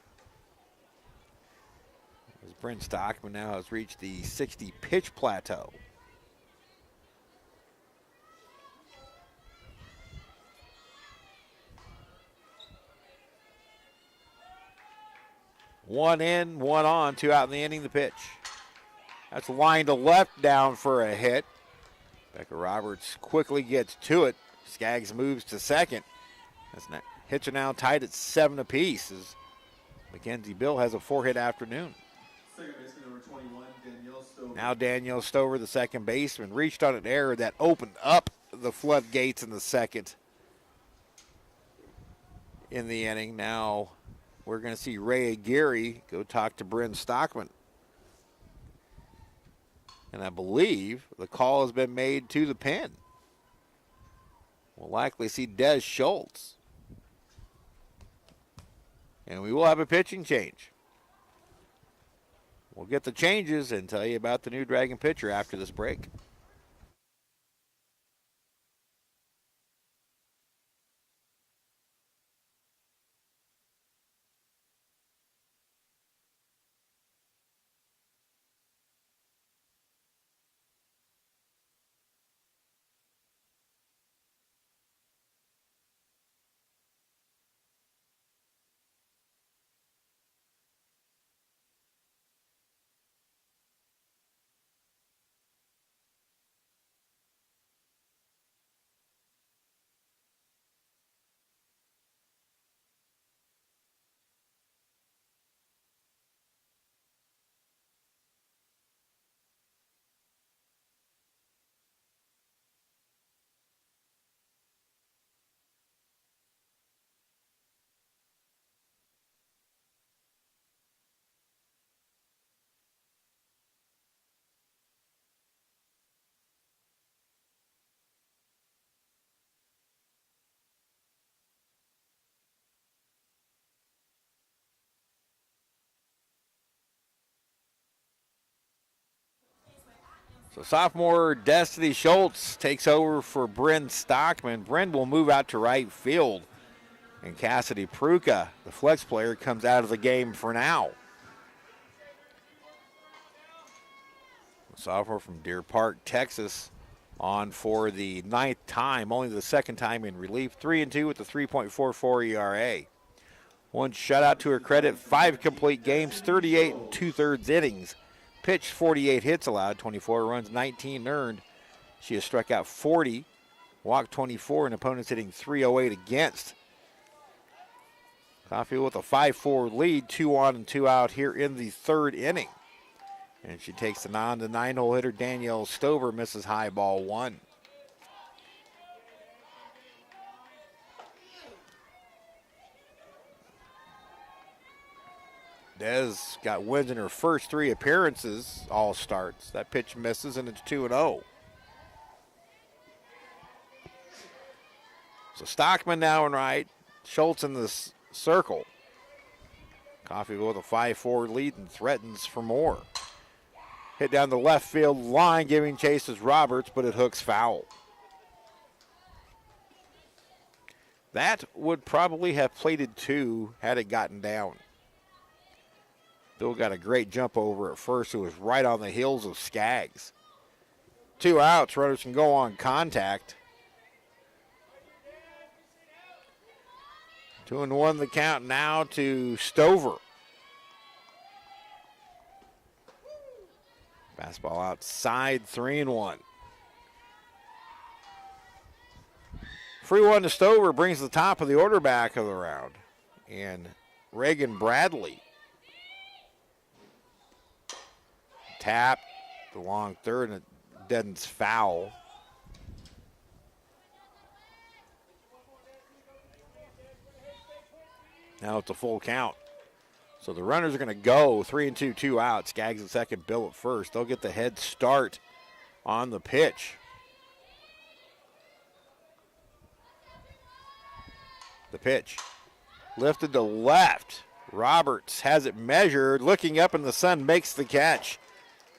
As Brent Stockman now has reached the 60 pitch plateau. One in, 1 on, 2 out in the inning, the pitch. That's line to left down for a hit. Becca Roberts quickly gets to it. Skaggs moves to second. Hits are now tied at 7 apiece as Mackenzie Bill has a 4-hit afternoon. Second baseman number 21, Danielle Stover. Now Danielle Stover, the second baseman, reached on an error that opened up the floodgates in the second in the inning. Now we're going to see Ray Aguirre go talk to Bryn Stockman. And I believe the call has been made to the pen. We'll likely see Des Schultz. And we will have a pitching change. We'll get the changes and tell you about the new Dragon pitcher after this break. So sophomore Destiny Schultz takes over for Bryn Stockman. Bryn will move out to right field. And Cassidy Pruka, the flex player, comes out of the game for now. The sophomore from Deer Park, Texas, on for the 9th time, only the 2nd time in relief. 3-2 with a 3.44 ERA. One shutout to her credit, 5 complete games, 38 2/3 innings. Pitched 48 hits allowed, 24 runs, 19 earned. She has struck out 40, walked 24, and opponents hitting .308 against. Coffeyville with a 5-4 lead, 2 on and 2 out here in the 3rd inning. And she takes the nod. The 9-hole hitter Danielle Stover misses high ball 1. Des got wins in her first 3 appearances, all starts. That pitch misses, and it's 2-0. So Stockman now in right, Schultz in the circle. Coffeyville with a 5-4 lead and threatens for more. Hit down the left field line, giving chase is Roberts, but it hooks foul. That would probably have plated 2 had it gotten down. Bill got a great jump over at first. It was right on the heels of Skaggs. 2 outs. Runners can go on contact. 2-1 the count now to Stover. Fastball outside, 3-1. Free one to Stover brings the top of the order back of the round. And Reagan Bradley. Tap, the long third, and it deadens foul. Now it's a full count. So the runners are going to go 3-2, 2 out. Skaggs at second, Bill at first. They'll get the head start on the pitch. The pitch lifted to left. Roberts has it measured. Looking up in the sun, makes the catch.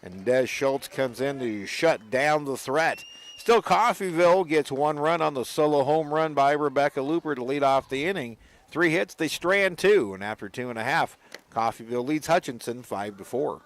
And Des Schultz comes in to shut down the threat. Still, Coffeyville gets 1 run on the solo home run by Rebecca Looper to lead off the inning. 3 hits, they strand 2, and after 2.5, Coffeyville leads Hutchinson 5-4.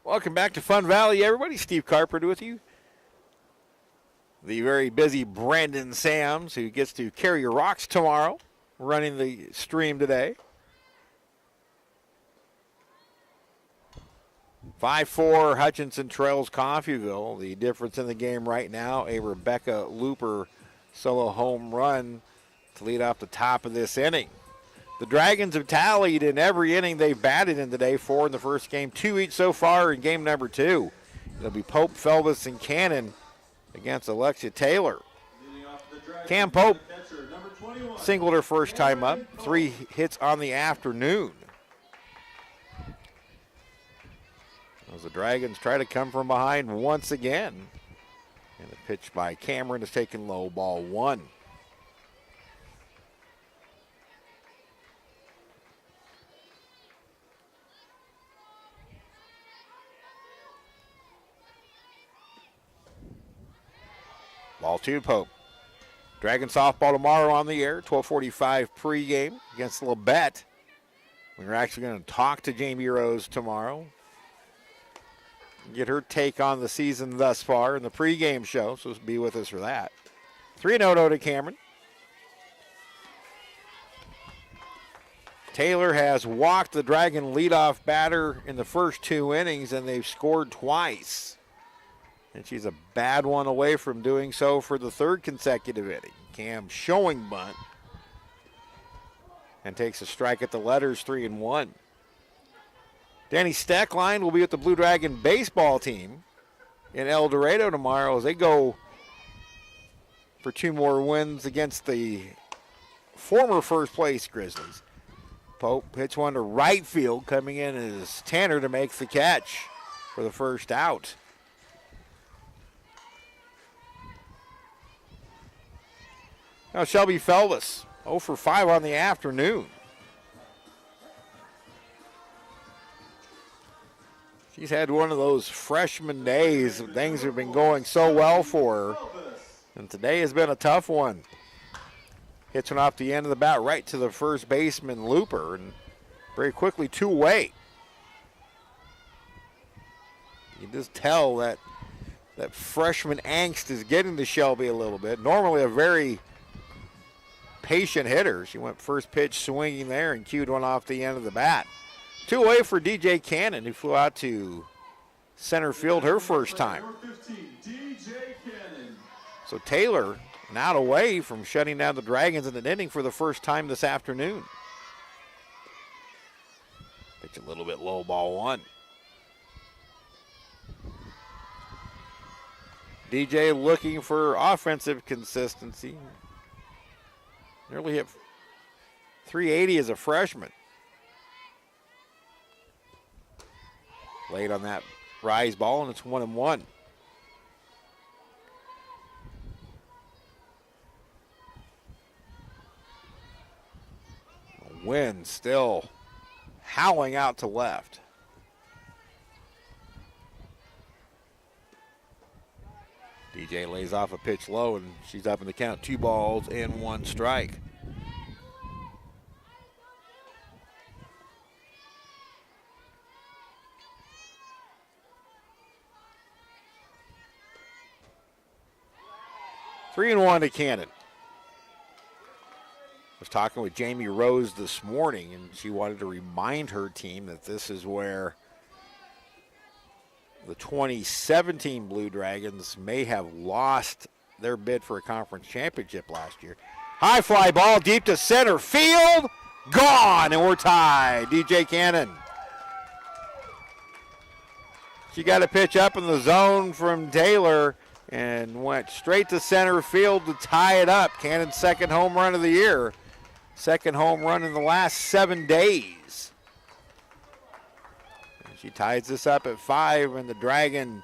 Welcome back to Fun Valley, everybody. Steve Carpenter with you. The very busy Brandon Sams, who gets to carry your rocks tomorrow, running the stream today. 5-4, Hutchinson trails Coffeyville. The difference in the game right now, a Rebecca Looper solo home run to lead off the top of this inning. The Dragons have tallied in every inning they've batted in today, 4 in the first game, 2 each so far in game number 2. It'll be Pope, Felvis, and Cannon against Alexia Taylor. Cam Pope singled her first time up, 3 hits on the afternoon. As the Dragons try to come from behind once again. And the pitch by Cameron is taken low, ball 1. Ball 2, Pope. Dragon softball tomorrow on the air, 12:45 pregame against Labette. We're actually going to talk to Jamie Rose tomorrow, get her take on the season thus far in the pregame show, so be with us for that. 3-0 to Cameron. Taylor has walked the Dragon leadoff batter in the first 2 innings, and they've scored twice. And she's a bad one away from doing so for the 3rd consecutive inning. Cam showing bunt and takes a strike at the letters, 3-1. Danny Steckline will be with the Blue Dragon baseball team in El Dorado tomorrow as they go for 2 more wins against the former first place Grizzlies. Pope hits one to right field. Coming in is Tanner to make the catch for the first out. Now Shelby Felvis, 0 for 5 on the afternoon. She's had one of those freshman days. Things have been going so well for her. And today has been a tough one. Hits one off the end of the bat right to the first baseman Looper, and very quickly 2 away. You just tell that freshman angst is getting to Shelby a little bit. Normally a very patient hitter. She went first pitch swinging there and cued one off the end of the bat. 2 away for DJ Cannon, who flew out to center field her first time. So Taylor not away from shutting down the Dragons in an inning for the first time this afternoon. Pitch a little bit low, ball 1. DJ looking for offensive consistency. Nearly hit 380 as a freshman. Late on that rise ball, and it's 1-1. Wind still howling out to left. DJ lays off a pitch low, and she's up in the count. 2 balls and 1 strike. Three and 1 to Cannon. I was talking with Jamie Rose this morning, and she wanted to remind her team that this is where the 2017 Blue Dragons may have lost their bid for a conference championship last year. High fly ball deep to center field. Gone, and we're tied. DJ Cannon. She got a pitch up in the zone from Taylor and went straight to center field to tie it up. Cannon's 2nd home run of the year. 2nd home run in the last 7 days. And she ties this up at 5, and the Dragon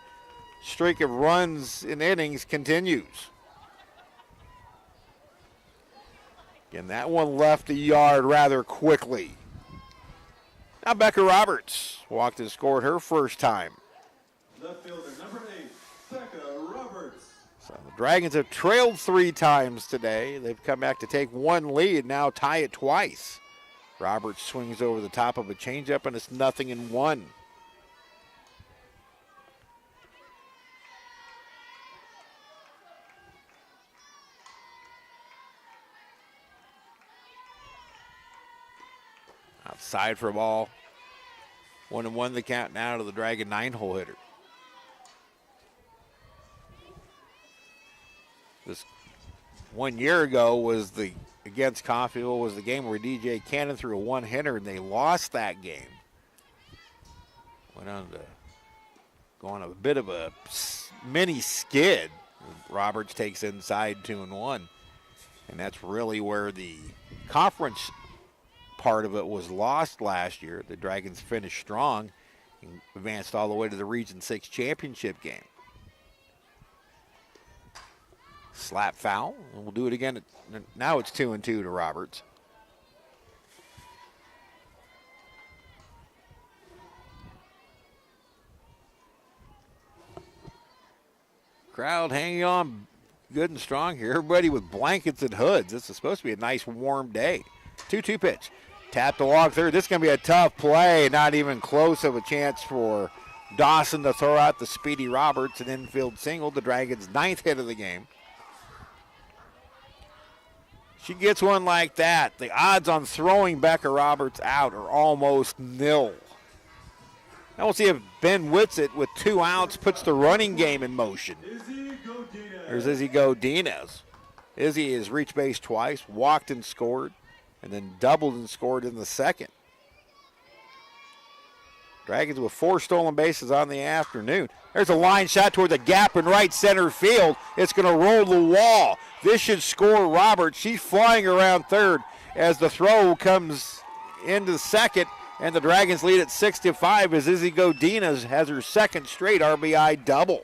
streak of runs in innings continues. Again, that one left the yard rather quickly. Now Becca Roberts walked and scored her first time. Left fielder number 8, Becca Roberts. So the Dragons have trailed 3 times today. They've come back to take 1 lead, now tie it twice. Roberts swings over the top of a changeup, and it's 0-1. Outside for a ball. 1-1 the count now to the Dragon 9-hole hitter. This 1 year ago was against Coffeyville was the game where DJ Cannon threw a 1-hitter, and they lost that game. Went on to go on a bit of a mini skid. Roberts takes inside 2-1, and that's really where the conference part of it was lost last year. The Dragons finished strong and advanced all the way to the Region 6 championship game. Slap foul, and we'll do it again. Now it's 2-2 to Roberts. Crowd hanging on good and strong here. Everybody with blankets and hoods. This is supposed to be a nice warm day. 2-2 pitch. Tap the log third. This is going to be a tough play. Not even close of a chance for Dawson to throw out the speedy Roberts, an infield single. The Dragons' 9th hit of the game. She gets one like that. The odds on throwing Becca Roberts out are almost nil. Now we'll see if Ben Whitsitt with 2 outs puts the running game in motion. There's Izzy Godinez. Izzy has reached base twice, walked and scored, and then doubled and scored in the second. Dragons with 4 stolen bases on the afternoon. There's a line shot toward the gap in right center field. It's going to roll the wall. This should score Roberts. She's flying around third as the throw comes into second, and the Dragons lead at 6-5 as Izzy Godinez has her second straight RBI double.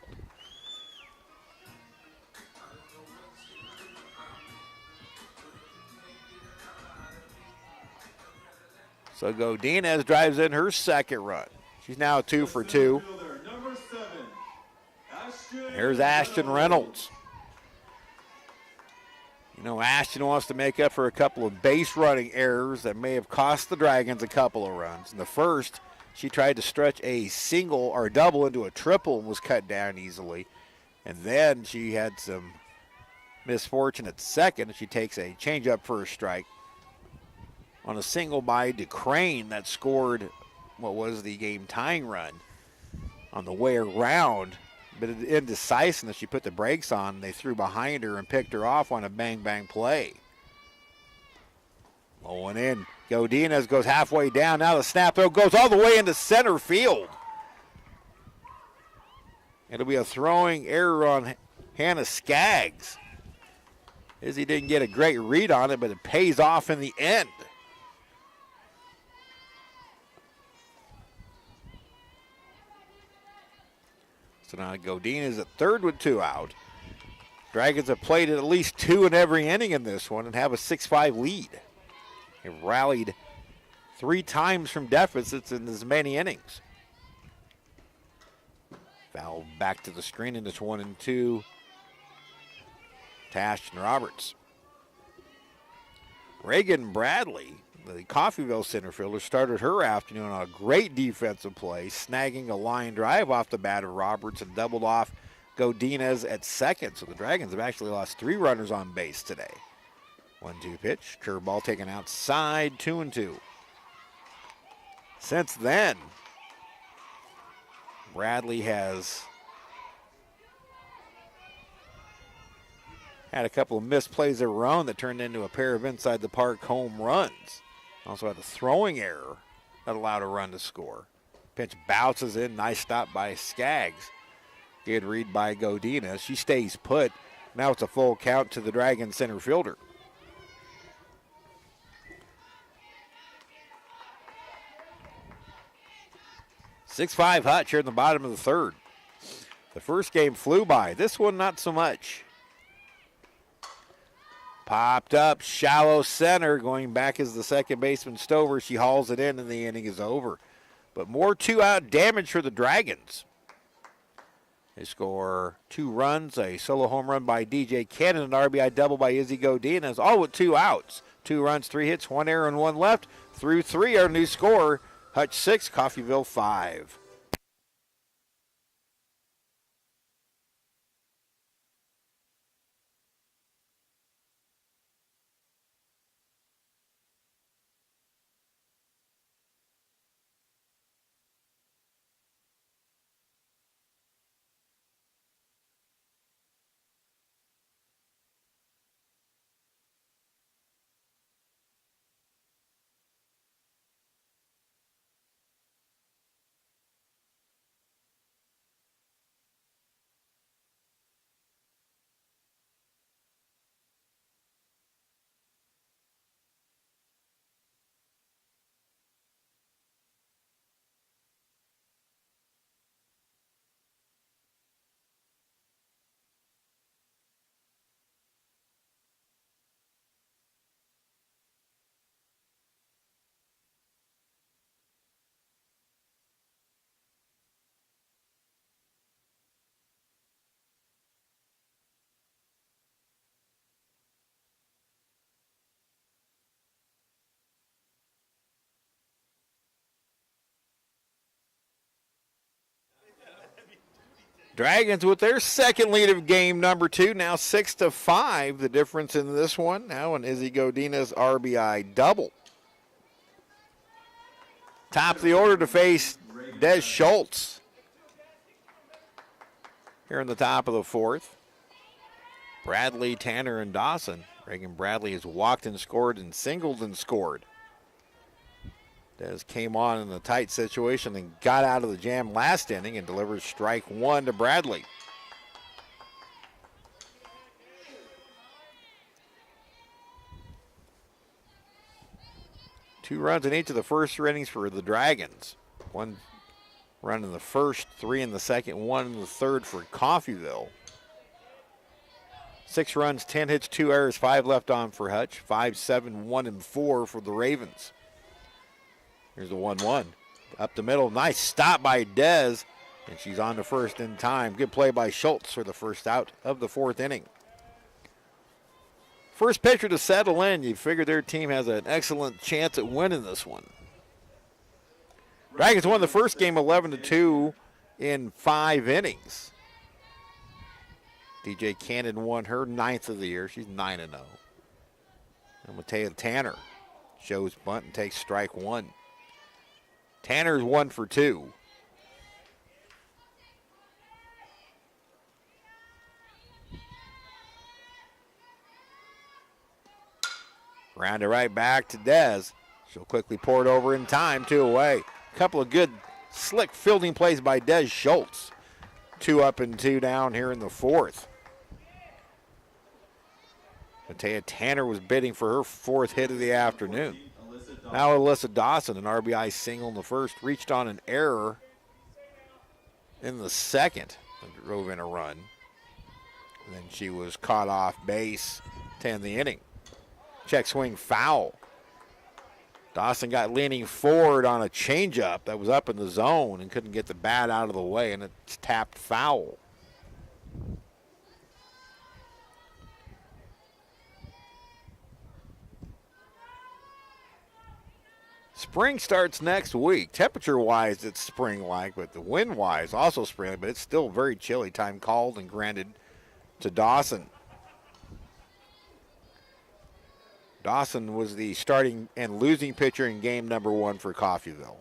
So Godinez drives in her second run. She's now 2 for 2. Here's Ashton Reynolds. You know, Ashton wants to make up for a couple of base running errors that may have cost the Dragons a couple of runs. In the first, she tried to stretch a single or double into a triple and was cut down easily. And then she had some misfortune at second. She takes a changeup for a strike on a single by DeCrane that scored what was the game-tying run on the way around. But indecisiveness, she put the brakes on. They threw behind her and picked her off on a bang-bang play. Low one in. Godinez goes halfway down. Now the snap throw goes all the way into center field. It'll be a throwing error on Hannah Skaggs. Izzy didn't get a great read on it, but it pays off in the end. So now Godinez at third with 2 out. Dragons have played at least 2 in every inning in this one and have a 6-5 lead. They've rallied 3 times from deficits in as many innings. Foul back to the screen, and it's 1-2 to Ashton Roberts. Reagan Bradley, the Coffeyville center fielder, started her afternoon on a great defensive play, snagging a line drive off the bat of Roberts and doubled off Godinez at second. So the Dragons have actually lost 3 runners on base today. 1-2 pitch, curveball taken outside, 2-2. Since then, Bradley has had a couple of missed plays of her own that turned into a pair of inside the park home runs. Also had a throwing error that allowed a run to score. Pitch bounces in, nice stop by Skaggs. Good read by Godinez. She stays put. Now it's a full count to the Dragon center fielder. Six-5 Hutch here in the bottom of the third. The first game flew by. This one not so much. Popped up, shallow center. Going back is the second baseman Stover. She hauls it in, and the inning is over. But more 2-out damage for the Dragons. They score 2 runs, a solo home run by DJ Cannon, an RBI double by Izzy Godinez, all with 2 outs. 2 runs, 3 hits, 1 error, and 1 left. Through 3, our new score, Hutch 6, Coffeyville 5. Dragons with their second lead of game number 2, now 6-5. The difference in this one now an Izzy Godinez RBI double. Top of the order to face Des Schultz here in the top of the 4th. Bradley, Tanner, and Dawson. Reagan Bradley has walked and scored and singled and scored. Des came on in a tight situation and got out of the jam last inning and delivers strike 1 to Bradley. Two runs in each of the first 3 innings for the Dragons. 1 run in the first, 3 in the second, 1 in the third for Coffeyville. 6 runs, 10 hits, 2 errors, 5 left on for Hutch. 5, 7, 1, and 4 for the Ravens. Here's the 1-1. Up the middle. Nice stop by Dez. And she's on to first in time. Good play by Schultz for the first out of the 4th inning. First pitcher to settle in. You figure their team has an excellent chance at winning this one. Dragons won the first game 11-2 in 5 innings. DJ Cannon won her 9th of the year. She's 9-0. And Matea Tanner shows bunt and takes strike 1. Tanner's 1 for 2. Round it right back to Dez. She'll quickly pour it over in time, 2 away. A couple of good slick fielding plays by Des Schultz. 2 up and 2 down here in the 4th. Matea Tanner was bidding for her 4th hit of the afternoon. Now Alyssa Dawson, an RBI single in the first, reached on an error in the second and drove in a run. And then she was caught off base to end the inning. Check swing foul. Dawson got leaning forward on a changeup that was up in the zone and couldn't get the bat out of the way, and it's tapped foul. Spring starts next week. Temperature-wise, it's spring-like, but the wind-wise, also spring, but it's still very chilly. Time called and granted to Dawson. Dawson was the starting and losing pitcher in game number 1 for Coffeyville.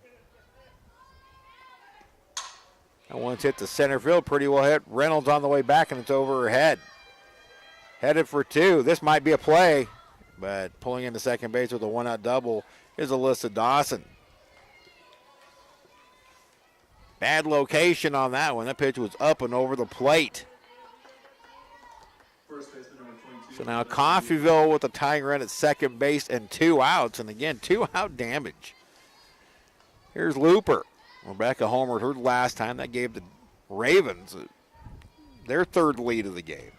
That one's hit to center field, pretty well hit. Reynolds on the way back, and it's over her head. Headed for 2. This might be a play, but pulling into second base with a 1-out double is Alyssa Dawson. Bad location on that one. That pitch was up and over the plate. So now Coffeyville with a tying run at second base and 2 outs. And again, 2-out damage. Here's Looper. Rebecca homered her last time. That gave the Ravens their 3rd lead of the game.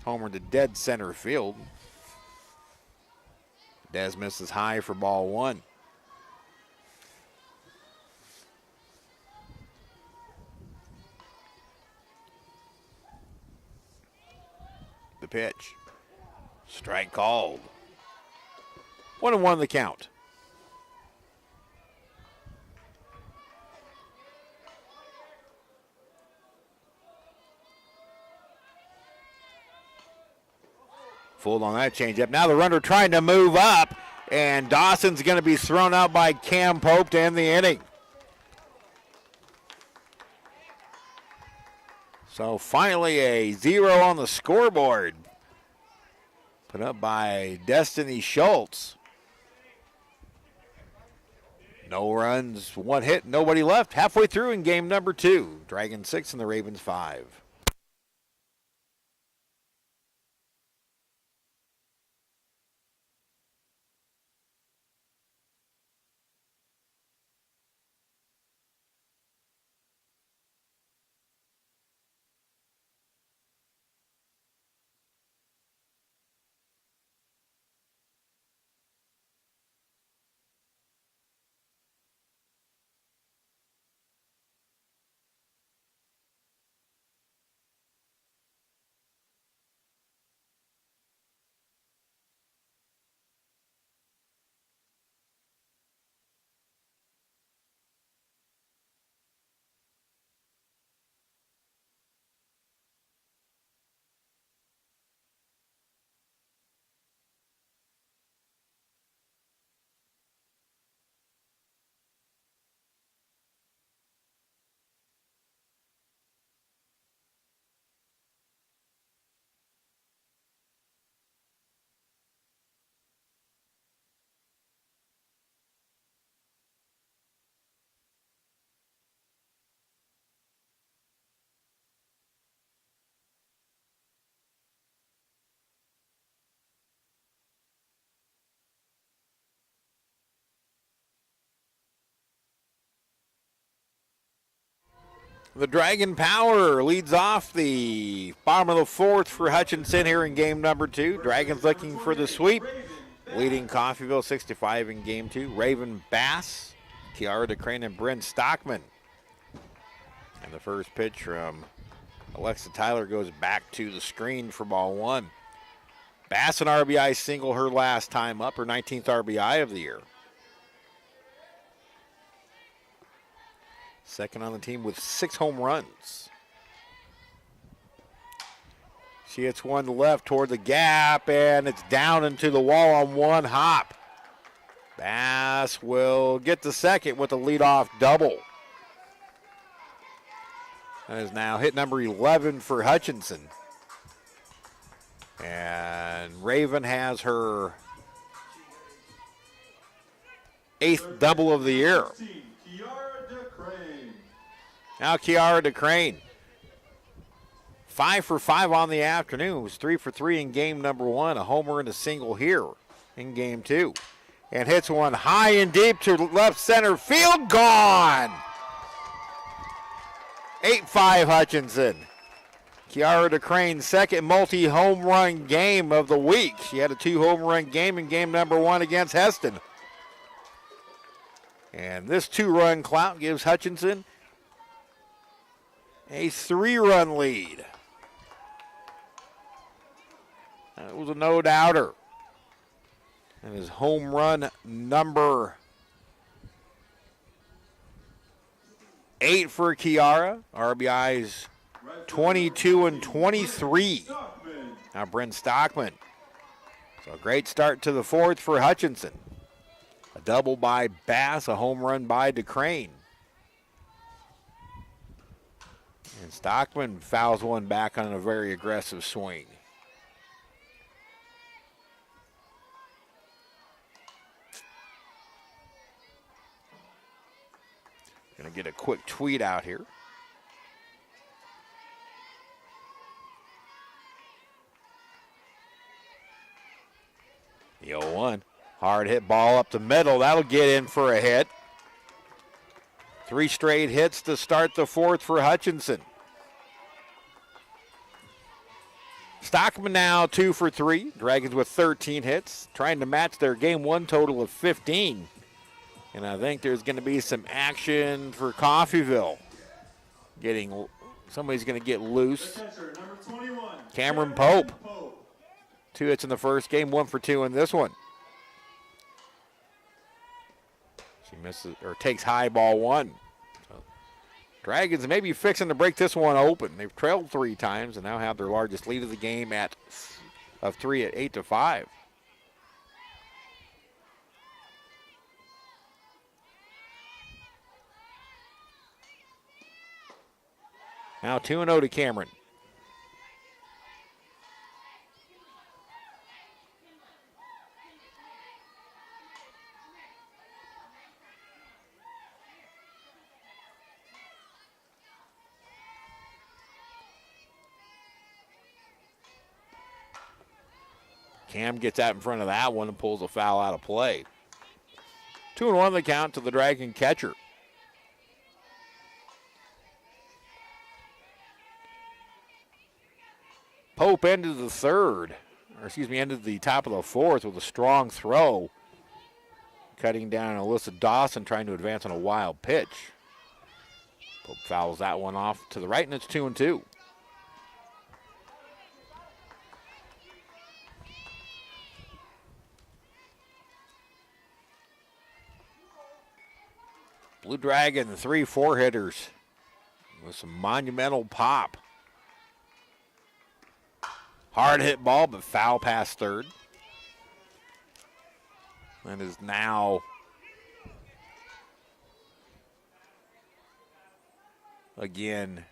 Homered to dead center field. Des misses high for ball 1. The pitch. Strike called. 1-1 the count. Fooled on that changeup. Now the runner trying to move up, and Dawson's going to be thrown out by Cam Pope to end the inning. So finally a 0 on the scoreboard. Put up by Destiny Schultz. No runs, 1 hit, nobody left. Halfway through in game number 2. Dragons 6 and the Ravens 5. The Dragon Power leads off the bottom of the fourth for Hutchinson here in game number 2. Dragons looking for the sweep, leading Coffeyville 65 in game 2. Raven Bass, Kiara DeCrane, and Bryn Stockman. And the first pitch from Alexa Tyler goes back to the screen for ball 1. Bass, an RBI single her last time up, her 19th RBI of the year. Second on the team with 6 home runs. She hits one left toward the gap, and it's down into the wall on one hop. Bass will get the second with a leadoff double. That is now hit number 11 for Hutchinson. And Raven has her 8th double of the year. Now Kiara DeCrane, 5 for 5 on the afternoon. It was 3 for 3 in game number 1. A homer and a single here in game 2. And hits one high and deep to left center field. Gone! 8-5 Hutchinson. Kiara DeCrane's second multi-home run game of the week. She had a 2-home run game in game number 1 against Heston. And this 2-run clout gives Hutchinson a 3-run lead. That was a no-doubter. And his home run number 8 for Kiara. RBIs 22 and 23. Now Bryn Stockman. So a great start to the fourth for Hutchinson. A double by Bass, a home run by DeCrane. And Stockman fouls one back on a very aggressive swing. Gonna get a quick tweet out here. The 0-1. Hard hit ball up the middle. That'll get in for a hit. 3 straight hits to start the fourth for Hutchinson. Stockman now 2 for 3. Dragons with 13 hits, trying to match their game 1 total of 15. And I think there's going to be some action for Coffeyville. Somebody's going to get loose. Cameron Pope. 2 hits in the first game, 1 for 2 in this one. She misses or takes high ball 1. So Dragons may be fixing to break this one open. They've trailed 3 times and now have their largest lead of the game of 3 at 8-5. Now 2-0 to Cameron. Cam gets out in front of that one and pulls a foul out of play. 2-1 the count to the Dragon catcher. Pope ended the top of the fourth with a strong throw, cutting down Alyssa Dawson, trying to advance on a wild pitch. Pope fouls that one off to the right, and it's 2-2. Blue Dragon, 3 4-hitters with some monumental pop. Hard hit ball, but foul past third. And is now again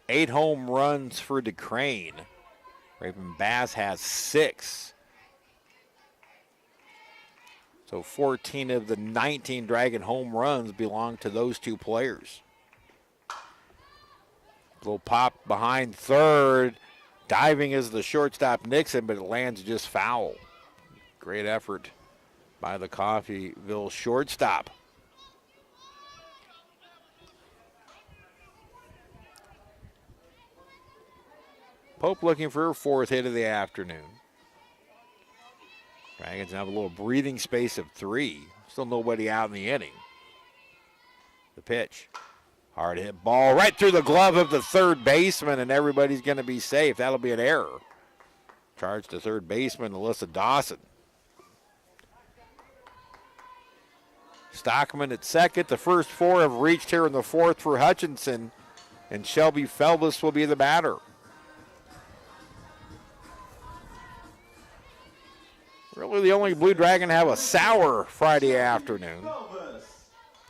8 home runs for DeCrane. Raven Bass has 6. So 14 of the 19 Dragon home runs belong to those 2 players. Little pop behind third. Diving is the shortstop Nixon, but it lands just foul. Great effort by the Coffeyville shortstop. Pope looking for her 4th hit of the afternoon. Dragons have a little breathing space of 3. Still nobody out in the inning. The pitch. Hard hit ball right through the glove of the third baseman, and everybody's going to be safe. That'll be an error. Charge to third baseman, Alyssa Dawson. Stockman at second. The first 4 have reached here in the 4th for Hutchinson, and Shelby Felbus will be the batter. Really the only Blue Dragon to have a sour Friday afternoon.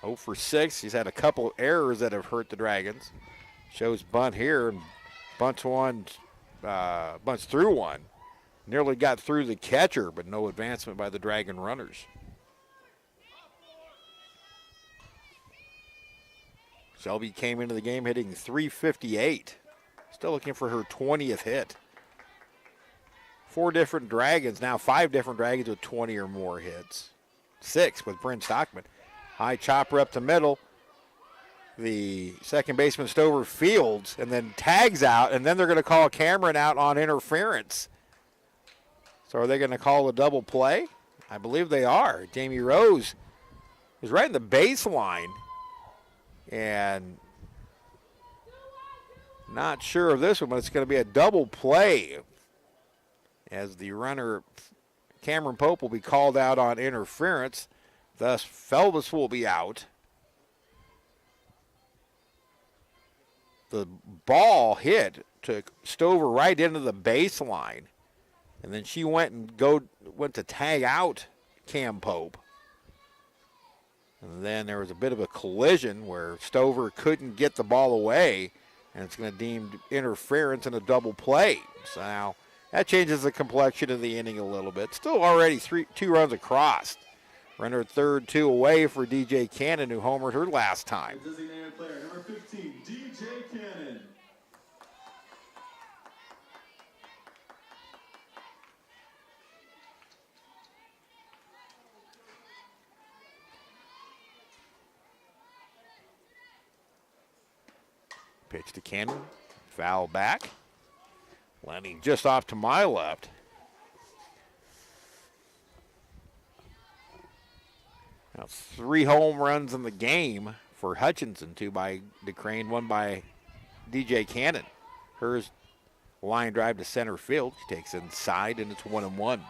0 for 6. He's had a couple errors that have hurt the Dragons. Shows bunt here, and bunts through one. Nearly got through the catcher, but no advancement by the Dragon runners. Shelby came into the game hitting .358. Still looking for her 20th hit. 4 different Dragons, now 5 different Dragons with 20 or more hits. 6 with Bryn Stockman. High chopper up the middle. The second baseman Stover fields and then tags out, and then they're going to call Cameron out on interference. So are they going to call a double play? I believe they are. Jamie Rose is right in the baseline. And not sure of this one, but it's going to be a double play as the runner, Cameron Pope, will be called out on interference. Thus, Felbus will be out. The ball hit took Stover right into the baseline, and then she went to tag out Cam Pope. And then there was a bit of a collision where Stover couldn't get the ball away, and it's going to deem interference and a double play. So now that changes the complexion of the inning a little bit. Still already 2 runs across. Runner at third, 2 away for DJ Cannon, who homered her last time. Designated player number 15, DJ Cannon. Pitch to Cannon, foul back. Landing just off to my left. Now 3 home runs in the game for Hutchinson, 2 by DeCrane, 1 by DJ Cannon. Hers line drive to center field. She takes inside, and it's 1-1.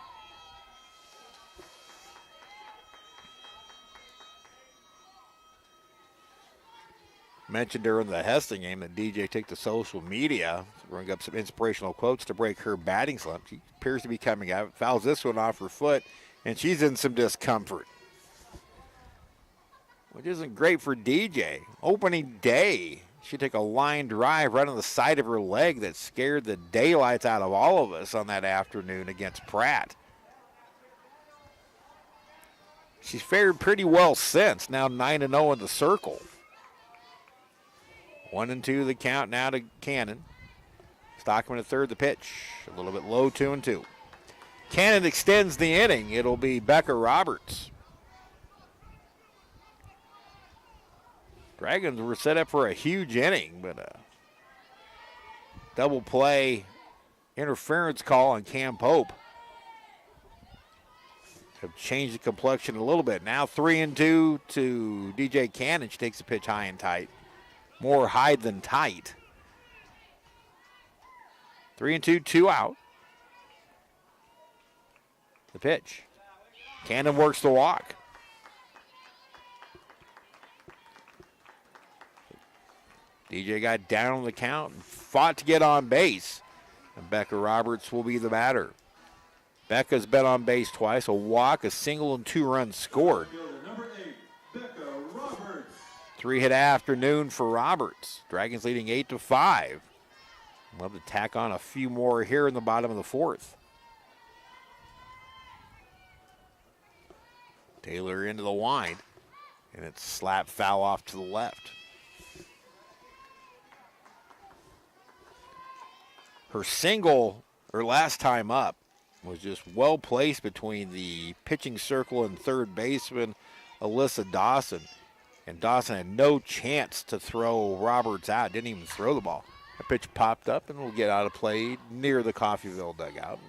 Mentioned during the Heston game that DJ took to social media, bring up some inspirational quotes to break her batting slump. She appears to be coming out, fouls this one off her foot, and she's in some discomfort, which isn't great for DJ. Opening day, she took a line drive right on the side of her leg that scared the daylights out of all of us on that afternoon against Pratt. She's fared pretty well since, now 9-0 in the circle. 1-2 the count now to Cannon. Stockman at third, the pitch. A little bit low, 2-2. Cannon extends the inning. It'll be Becca Roberts. Dragons were set up for a huge inning, but a double play interference call on Cam Pope have changed the complexion a little bit. Now 3-2 to DJ Cannon. She takes the pitch high and tight. More high than tight. 3-2, 2 out. The pitch. Cannon works the walk. DJ got down on the count and fought to get on base. And Becca Roberts will be the batter. Becca's been on base twice, a walk, a single, and 2 runs scored. Number 8, Becca Roberts. 3-hit afternoon for Roberts. Dragons leading 8-5. We'll have to tack on a few more here in the bottom of the 4th. Taylor into the wind, and it's slap foul off to the left. Her single, her last time up, was just well placed between the pitching circle and third baseman Alyssa Dawson. And Dawson had no chance to throw Roberts out. Didn't even throw the ball. A pitch popped up and will get out of play near the Coffeyville dugout.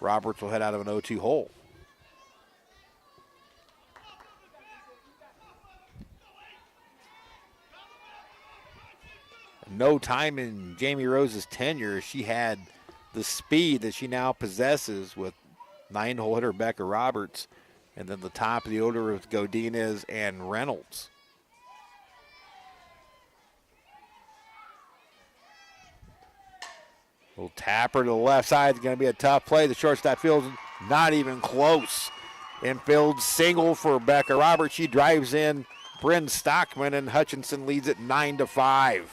Roberts will head out of an 0-2 hole. No time in Jamie Rose's tenure, she had the speed that she now possesses with 9-hole hitter Becca Roberts, and then the top of the order with Godinez and Reynolds. Little tapper to the left side is going to be a tough play. The shortstop field not even close. Infield single for Becca Roberts. She drives in Bryn Stockman, and Hutchinson leads it 9-5.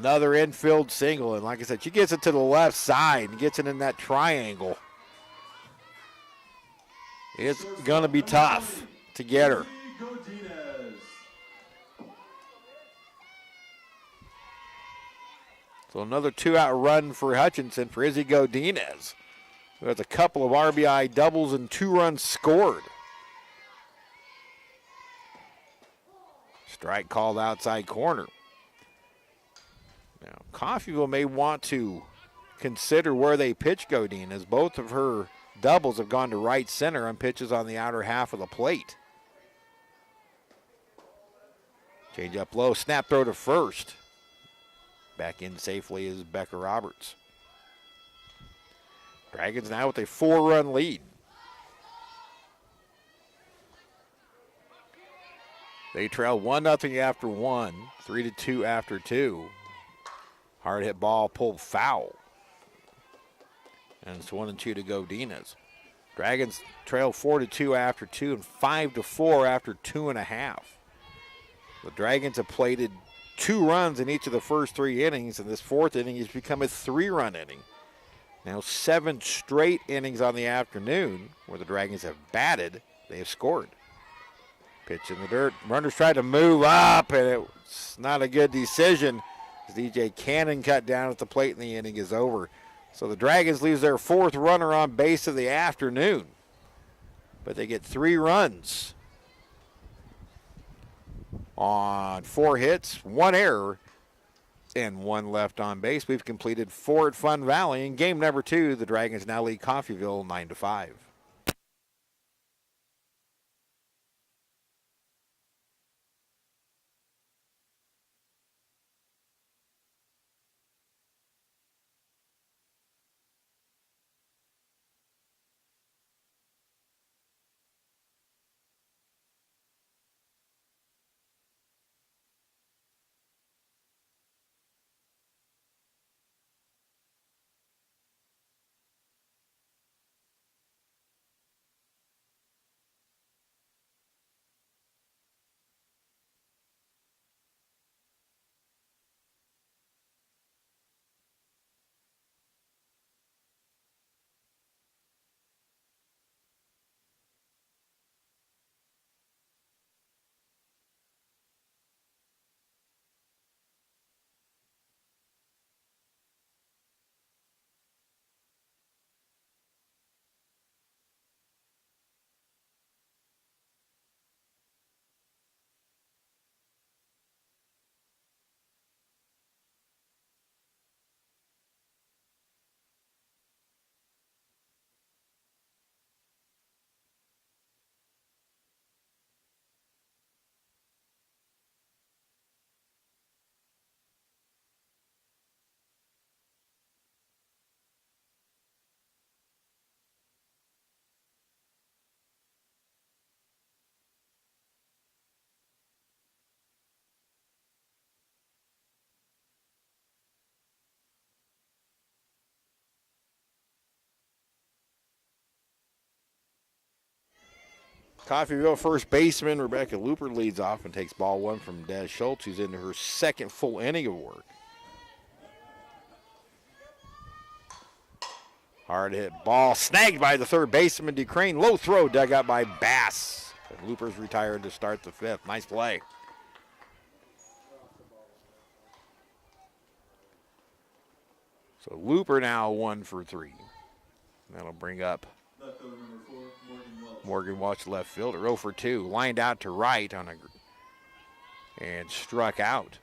Another infield single, and like I said, she gets it to the left side and gets it in that triangle. It's going to be tough to get her. So another 2-out run for Hutchinson for Izzy Godinez, who has a couple of RBI doubles and 2 runs scored. Strike called outside corner. Now, Coffeyville may want to consider where they pitch Godinez. Both of her doubles have gone to right center on pitches on the outer half of the plate. Change up low, snap throw to first. Back in safely is Becca Roberts. Dragons now with a 4-run lead. They trail 1-0 after 1, 3-2 after 2. Hard hit ball pulled foul. And it's 1-2 to Godinez. Dragons trail 4-2 after 2 and 5-4 after 2.5. The Dragons have plated 2 runs in each of the first 3 innings, and this 4th inning has become a 3-run inning. Now 7 straight innings on the afternoon where the Dragons have batted, they have scored. Pitch in the dirt. Runners tried to move up, and it's not a good decision as DJ Cannon cut down at the plate, and the inning is over. So the Dragons lose their 4th runner on base of the afternoon, but they get 3 runs on 4 hits, 1 error, and 1 left on base. We've completed 4 at Fun Valley. In game number 2, the Dragons now lead Coffeyville 9-5. Coffeyville first baseman Rebecca Looper leads off and takes ball 1 from Des Schultz, who's into her 2nd full inning of work. Hard hit ball snagged by the 3rd baseman DeCrane. Low throw dug out by Bass. And Looper's retired to start the 5th. Nice play. So Looper now 1 for 3. That'll bring up Morgan Welch, left fielder, 0 for 2. Lined out to right on a and struck out.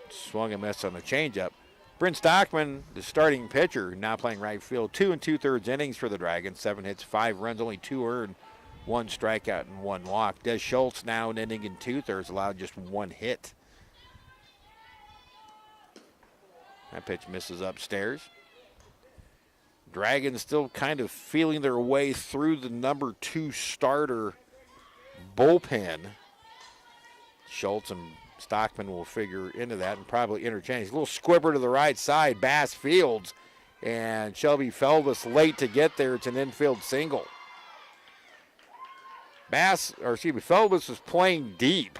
Swung and missed on the changeup. Brent Stockman, the starting pitcher, now playing right field. 2 2/3 innings for the Dragons. 7 hits, 5 runs, only 2 earned, 1 strikeout and 1 walk. Des Schultz now an inning and 2/3, allowed just 1 hit. That pitch misses upstairs. Dragons still kind of feeling their way through the number 2 starter bullpen. Schultz and Stockman will figure into that and probably interchange. A little squibber to the right side. Bass fields, and Shelby Felvis late to get there. It's an infield single. Felvis was playing deep.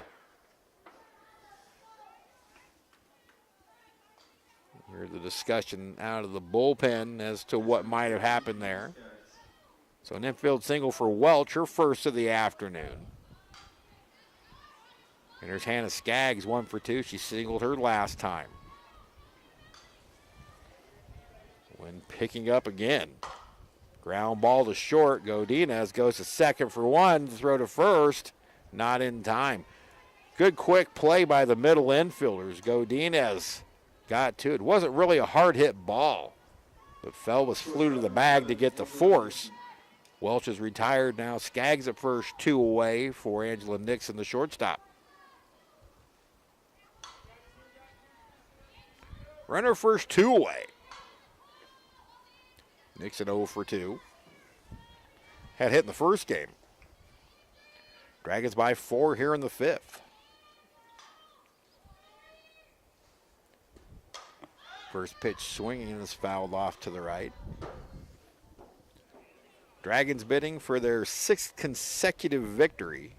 Here's the discussion out of the bullpen as to what might have happened there. So an infield single for Welch, her first of the afternoon. And there's Hannah Skaggs, 1 for 2. She singled her last time. When picking up again. Ground ball to short. Godinez goes to second for 1. Throw to first. Not in time. Good quick play by the middle infielders. Godinez got to it. It wasn't really a hard hit ball, but Felvis flew to the bag to get the force. Welch is retired now. Skaggs at first, 2 away for Angela Nixon, the shortstop. Runner first, 2 away. Nixon 0 for 2. Had hit in the first game. Dragons by 4 here in the 5th. First pitch swinging and is fouled off to the right. Dragons bidding for their 6th consecutive victory.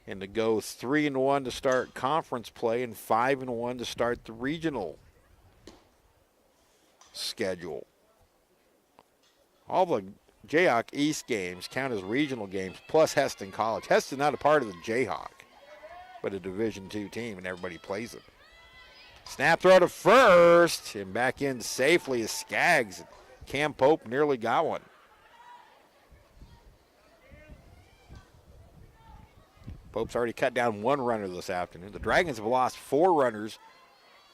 And to go 3-1 to start conference play and 5-1 to start the regional schedule. All the Jayhawk East games count as regional games, plus Heston College. Heston not a part of the Jayhawk, but a Division II team, and everybody plays them. Snap throw to first, and back in safely is Skaggs. Cam Pope nearly got one. Pope's already cut down 1 runner this afternoon. The Dragons have lost 4 runners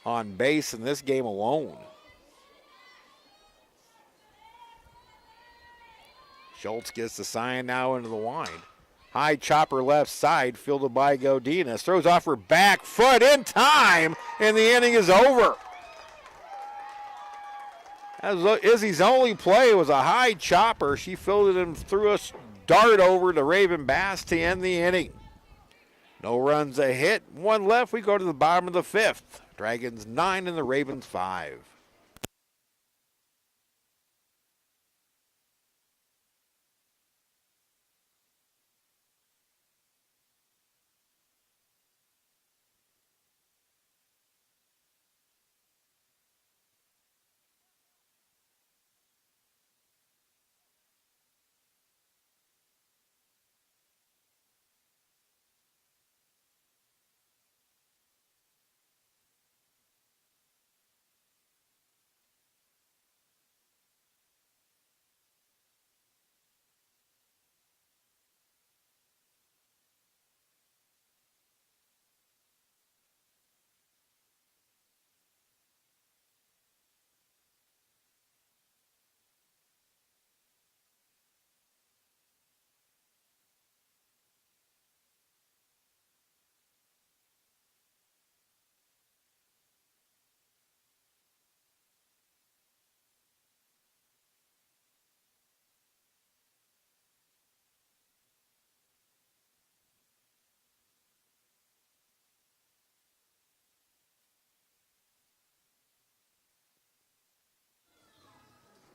on base in this game alone. Schultz gets the sign now into the wind. High chopper left side, fielded by Godinez. Throws off her back foot in time, and the inning is over. Izzy's only play was a high chopper. She fielded him, threw a dart over to Raven Bass to end the inning. No runs, a hit, 1 left. We go to the bottom of the 5th. Dragons 9 and the Ravens 5.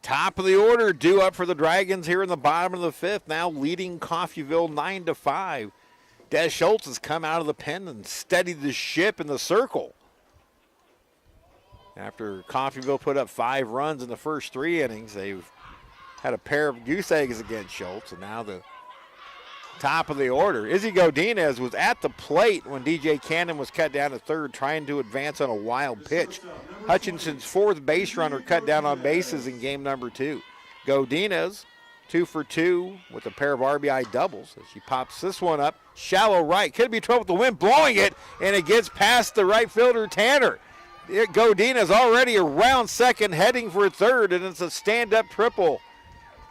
Top of the order due up for the Dragons here in the bottom of the 5th. Now leading Coffeyville 9-5. Des Schultz has come out of the pen and steadied the ship in the circle. After Coffeyville put up 5 runs in the first 3 innings, they've had a pair of goose eggs against Schultz, and now the top of the order. Izzy Godinez was at the plate when DJ Cannon was cut down to third, trying to advance on a wild pitch. Hutchinson's 4th base runner cut down on bases in game number 2. Godinez, 2 for 2 with a pair of RBI doubles as she pops this one up. Shallow right. Could be trouble with the wind blowing it, and it gets past the right fielder, Tanner. Godina's already around second, heading for third, and it's a stand-up triple.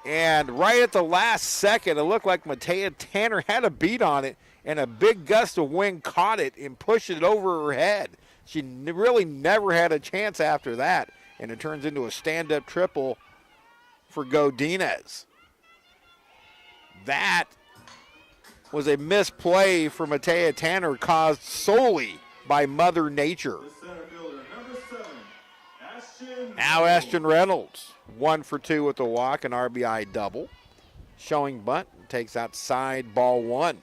And right at the last second, it looked like Matea Tanner had a beat on it, and a big gust of wind caught it and pushed it over her head. She really never had a chance after that, and it turns into a stand-up triple for Godinez. That was a misplay for Matea Tanner caused solely by Mother Nature. The center fielder, number 7, Ashton. Now Ashton Reynolds, 1 for 2 with a walk and RBI double. Showing bunt, takes outside, ball 1.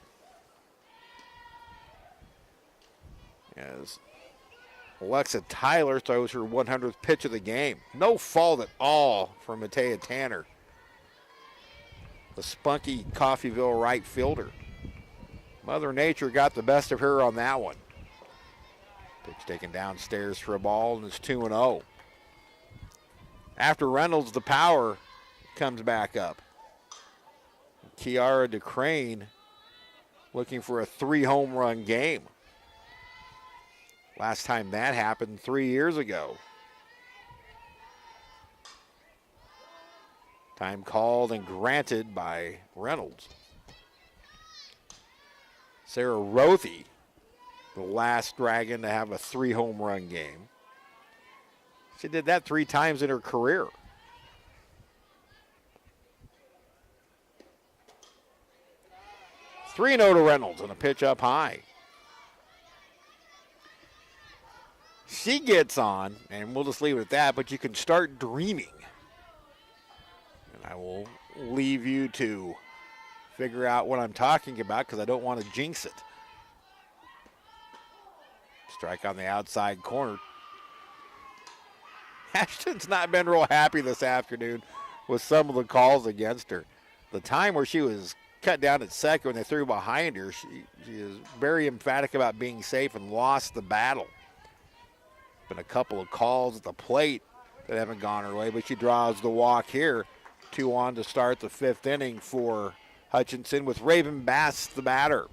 As Alexa Tyler throws her 100th pitch of the game. No fault at all for Matea Tanner, the spunky Coffeyville right fielder. Mother Nature got the best of her on that one. Pitch taken downstairs for a ball, and it's 2-0. After Reynolds, the power comes back up. Kiara DeCrane looking for a 3-home run game. Last time that happened 3 years ago. Time called and granted by Reynolds. Sarah Rothy, the last Dragon to have a 3-home run game. She did that 3 times in her career. Three 0 to Reynolds on a pitch up high. She gets on, and we'll just leave it at that, but you can start dreaming. And I will leave you to figure out what I'm talking about because I don't want to jinx it. Strike on the outside corner. Ashton's not been real happy this afternoon with some of the calls against her. The time where she was cut down at second when they threw behind her, she is very emphatic about being safe and lost the battle. Been a couple of calls at the plate that haven't gone her way, but she draws the walk here. 2 on to start the 5th inning for Hutchinson with Raven Bass the batter.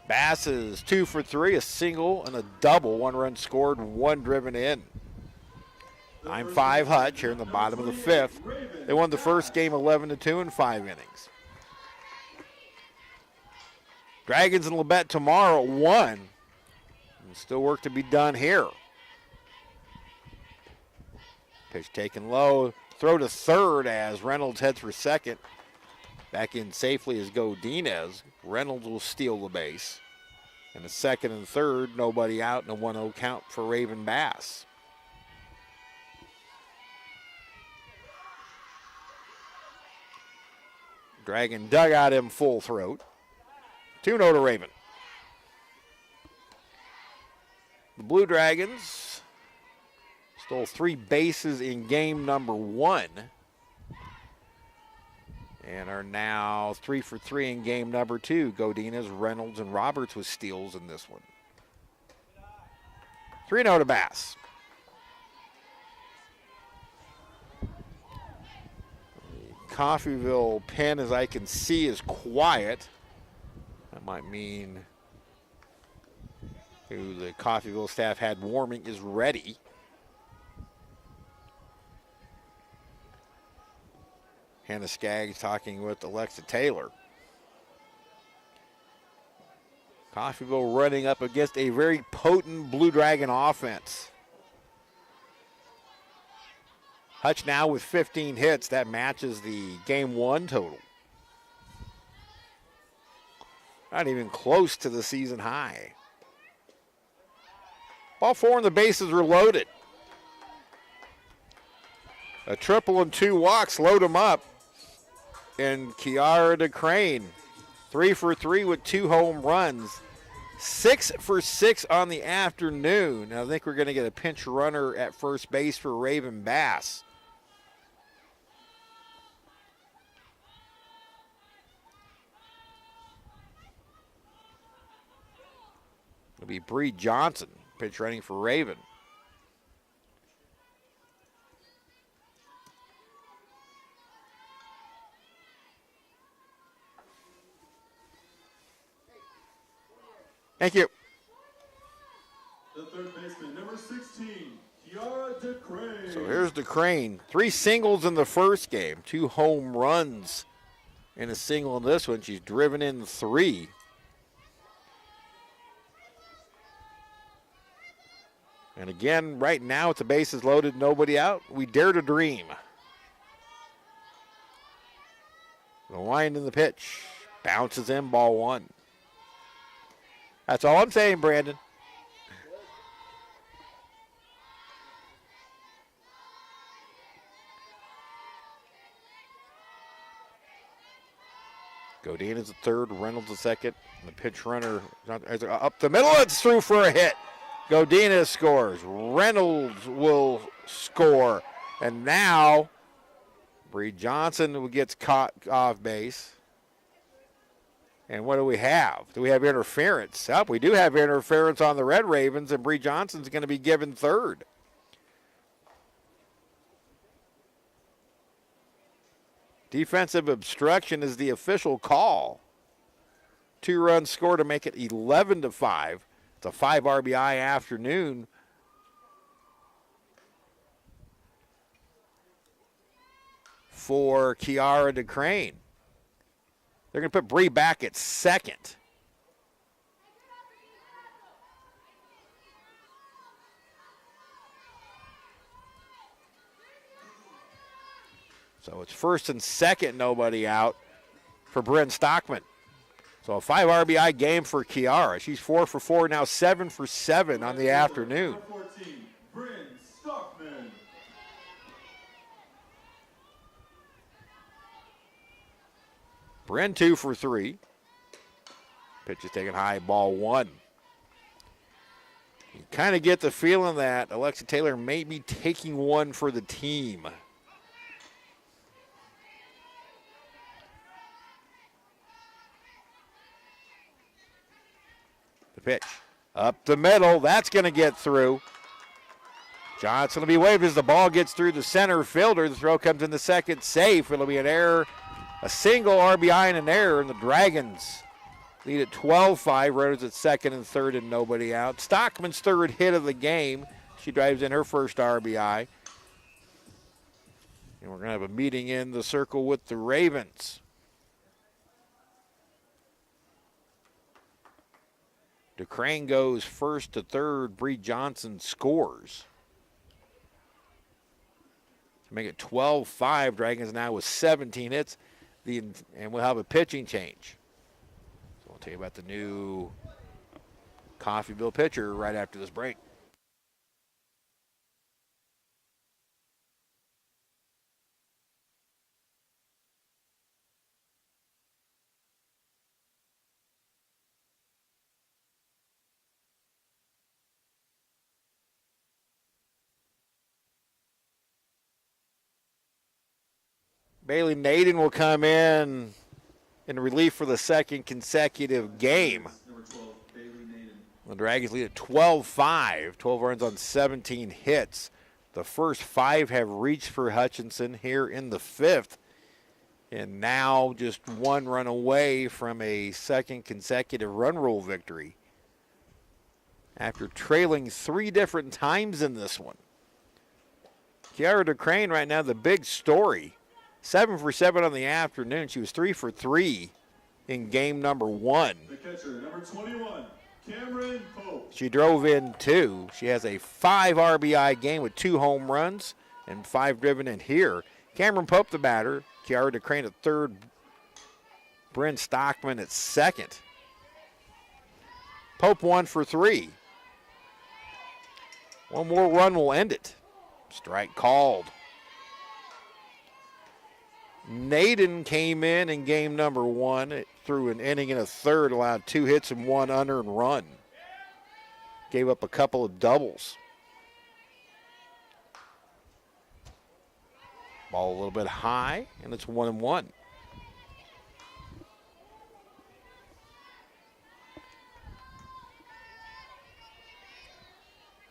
Bass is 2 for 3, a single and a double. 1 run scored, 1 driven in. 9-5 Hutch here in the bottom of the 5th. They won the first game 11-2 in 5 innings. Dragons and Labette tomorrow at 1. Still work to be done here. Pitch taken low. Throw to third as Reynolds heads for second. Back in safely as Godinez. Reynolds will steal the base. And the second and third, nobody out, and a 1-0 count for Raven Bass. Dragon dugout him full throat. 2-0 to Raven. The Blue Dragons stole 3 bases in game number 1 and are now 3 for 3 in game number 2. Godinez, Reynolds, and Roberts with steals in this one. 3-0 to Bass. The Coffeyville pen, as I can see, is quiet. That might mean who the Coffeyville staff had warming is ready. Hannah Skaggs talking with Alexa Taylor. Coffeyville running up against a very potent Blue Dragon offense. Hutch now with 15 hits. That matches the game 1 total. Not even close to the season high. Ball 4 and the bases are loaded. A triple and 2 walks load them up. And Kiara DeCrane, 3 for 3 with 2 home runs. 6 for 6 on the afternoon. I think we're going to get a pinch runner at first base for Raven Bass. It'll be Bree Johnson, pitch running for Raven. Thank you. The third baseman, number 16, Kiara DeCrane. So here's DeCrane. 3 singles in the first game, 2 home runs and a single in this one. She's driven in 3. And again, right now it's the bases loaded, nobody out. We dare to dream. The wind in the pitch. Bounces in, ball 1. That's all I'm saying, Brandon. Godin is the third, Reynolds the second. And the pitch runner up the middle. It's through for a hit. Godinez scores. Reynolds will score. And now, Bree Johnson gets caught off base. And what do we have? Do we have interference? Yep, we do have interference on the Red Ravens, and Bree Johnson's going to be given third. Defensive obstruction is the official call. 2-run score to make it 11-5. It's a 5 RBI afternoon. For Kiara DeCrane. They're going to put Bree back at second. So it's first and second, nobody out for Bryn Stockman. So a 5 RBI game for Kiara. She's 4 for 4, now 7 for 7 on the afternoon. 14, Bryn Stockman. Bryn 2 for 3. Pitch is taken high, ball 1. You kind of get the feeling that Alexa Taylor may be taking one for the team. The pitch up the middle. That's going to get through. Johnson will be waved as the ball gets through the center fielder. The throw comes in the second, safe. It'll be an error, a single RBI and an error, and the Dragons lead at 12-5. Runners at second and third and nobody out. Stockman's third hit of the game. She drives in her first RBI. And we're going to have a meeting in the circle with the Ravens. DeCrane goes first to third. Bree Johnson scores. To make it 12-5, Dragons now with 17 hits. And we'll have a pitching change. So we'll tell you about the new Coffeyville pitcher right after this break. Bailey Naden will come in relief for the second consecutive game. Number 12, Bailey Naden. The Dragons lead at 12-5, 12 runs on 17 hits. The first 5 have reached for Hutchinson here in the 5th. And now just 1 run away from a second consecutive run rule victory after trailing 3 different times in this one. Kiara DeCrane right now, the big story. 7 for 7 on the afternoon. She was 3 for 3 in game number 1. The catcher, number 21, Cameron Pope. She drove in 2. She has a 5 RBI game with 2 home runs and 5 driven in here. Cameron Pope the batter. Kiara DeCrane at third. Bryn Stockman at second. Pope 1 for 3. One more run will end it. Strike called. Naden came in game number 1, threw an inning and a third, allowed 2 hits and 1 unearned run. Gave up a couple of doubles. Ball a little bit high, and it's 1-1.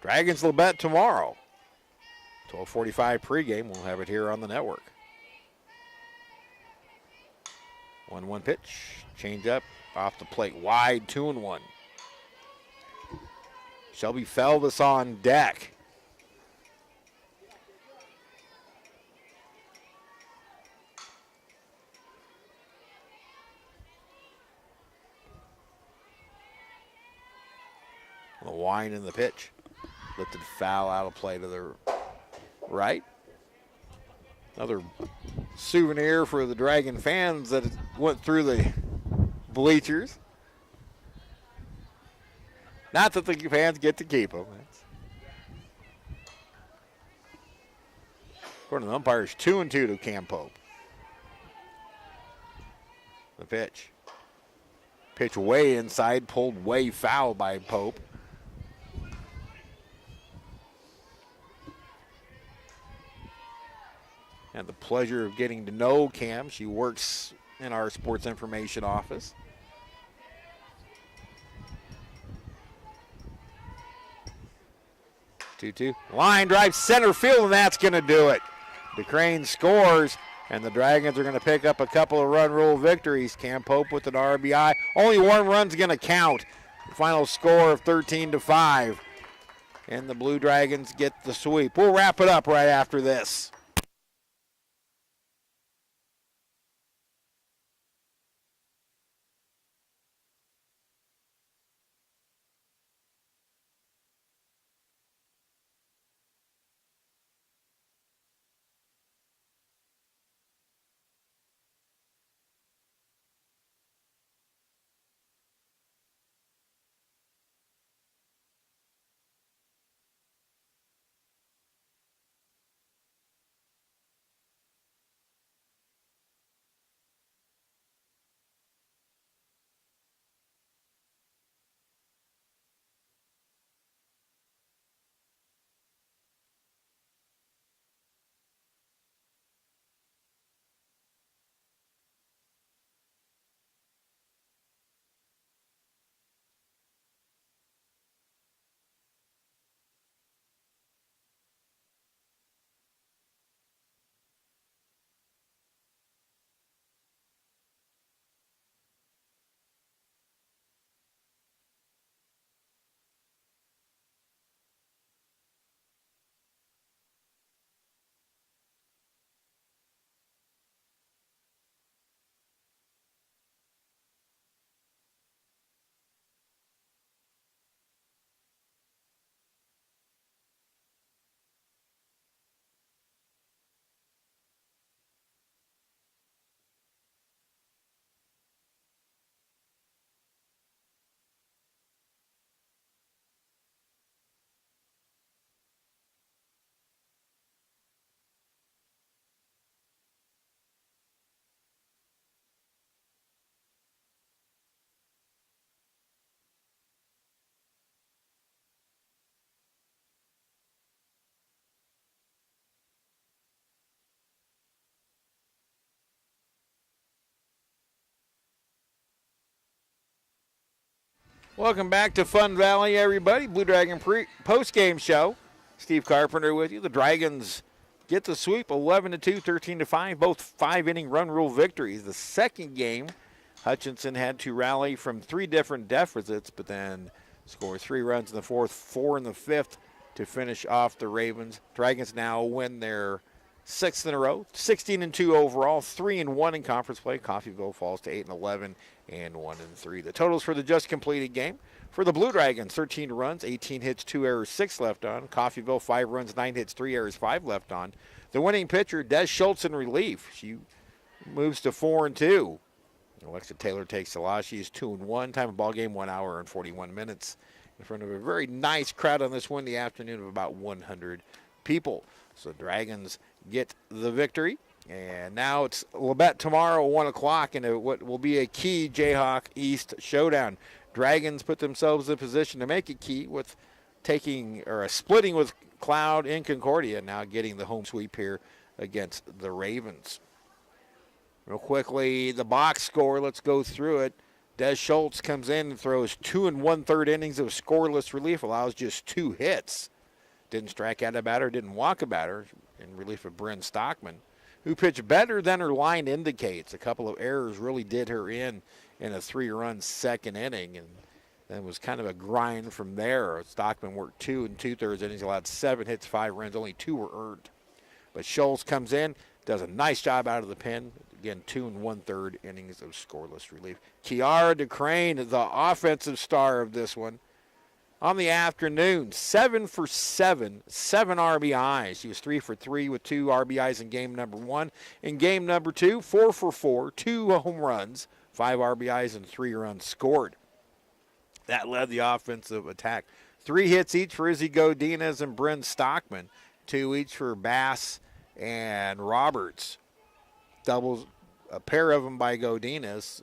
Dragons will bet tomorrow. 12:45 pregame. We'll have it here on the network. 1-1 pitch. Change up off the plate. Wide, 2-1. Shelby Felvis on deck. The wind in the pitch. Lifted foul out of play to the right. Another souvenir for the Dragon fans that went through the bleachers. Not that the fans get to keep them. According to the umpires, 2-2 to Cam Pope. The pitch. Pitch way inside, pulled way foul by Pope. Had the pleasure of getting to know Cam. She works in our sports information office. Two-two. Line drive center field, and that's going to do it. DeCrane scores, and the Dragons are going to pick up a couple of run rule victories. Cam Pope with an RBI. Only one run's going to count. The final score of 13-5. And the Blue Dragons get the sweep. We'll wrap it up right after this. Welcome back to Fun Valley, everybody. Blue Dragon post-game show. Steve Carpenter with you. The Dragons get the sweep, 11-2, 13-5, both 5-inning run rule victories. The second game, Hutchinson had to rally from 3 different deficits, but then score 3 runs in the fourth, 4 in the fifth to finish off the Ravens. Dragons now win their 6th in a row, 16-2 overall, 3-1 in conference play. Coffeyville falls to 8-11 and 1-3. The totals for the just completed game: for the Blue Dragons, 13 runs, 18 hits, 2 errors, 6 left on. Coffeyville, 5 runs, 9 hits, 3 errors, 5 left on. The winning pitcher, Des Schultz, in relief. She moves to 4-2. Alexa Taylor takes the loss. She is 2-1. Time of ball game, 1 hour and 41 minutes. In front of a very nice crowd on this Wednesday afternoon of about 100 people. So the Dragons get the victory. And now it's Labette tomorrow at 1 o'clock in what will be a key Jayhawk East showdown. Dragons put themselves in position to make it key with splitting with Cloud in Concordia, now getting the home sweep here against the Ravens. Real quickly, the box score, let's go through it. Des Schultz comes in and throws 2 1/3 innings of scoreless relief, allows just 2 hits. Didn't strike out a batter, didn't walk a batter, in relief of Bryn Stockman, who pitched better than her line indicates. A couple of errors really did her in a 3-run second inning, and And it was kind of a grind from there. Stockman worked 2 2/3 innings, allowed 7 hits, 5 runs. Only 2 were earned. But Schultz comes in, does a nice job out of the pen. Again, 2 1/3 innings of scoreless relief. Kiara DeCrane is the offensive star of this one. On the afternoon, 7 for 7, 7 RBIs. She was 3 for 3 with 2 RBIs in game number 1. In game number 2, 4 for 4, 2 home runs, 5 RBIs, and 3 runs scored. That led the offensive attack. 3 hits each for Izzy Godinez and Bryn Stockman. 2 each for Bass and Roberts. Doubles, a pair of them by Godinez.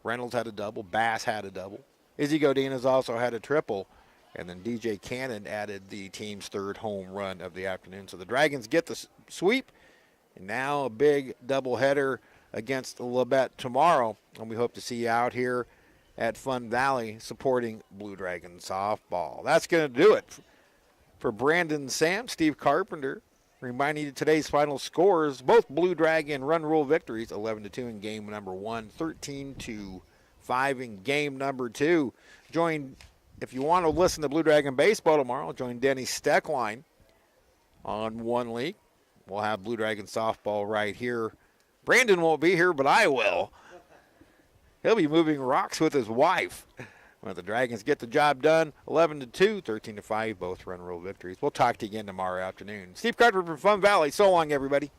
Reynolds had a double. Bass had a double. Izzy Godinez also had a triple. And then DJ Cannon added the team's 3rd home run of the afternoon. So the Dragons get the sweep. And now a big doubleheader against Labette tomorrow. And we hope to see you out here at Fun Valley supporting Blue Dragon softball. That's going to do it for Brandon Sam, Steve Carpenter. Reminding you today's final scores, both Blue Dragon run rule victories, 11-2 in game number 1, 13-5 in game number 2. If you want to listen to Blue Dragon baseball tomorrow, join Denny Steckline on One League. We'll have Blue Dragon softball right here. Brandon won't be here, but I will. He'll be moving rocks with his wife. Well, the Dragons get the job done, 11-2, 13-5, both run rule victories. We'll talk to you again tomorrow afternoon. Steve Carter from Fun Valley. So long, everybody.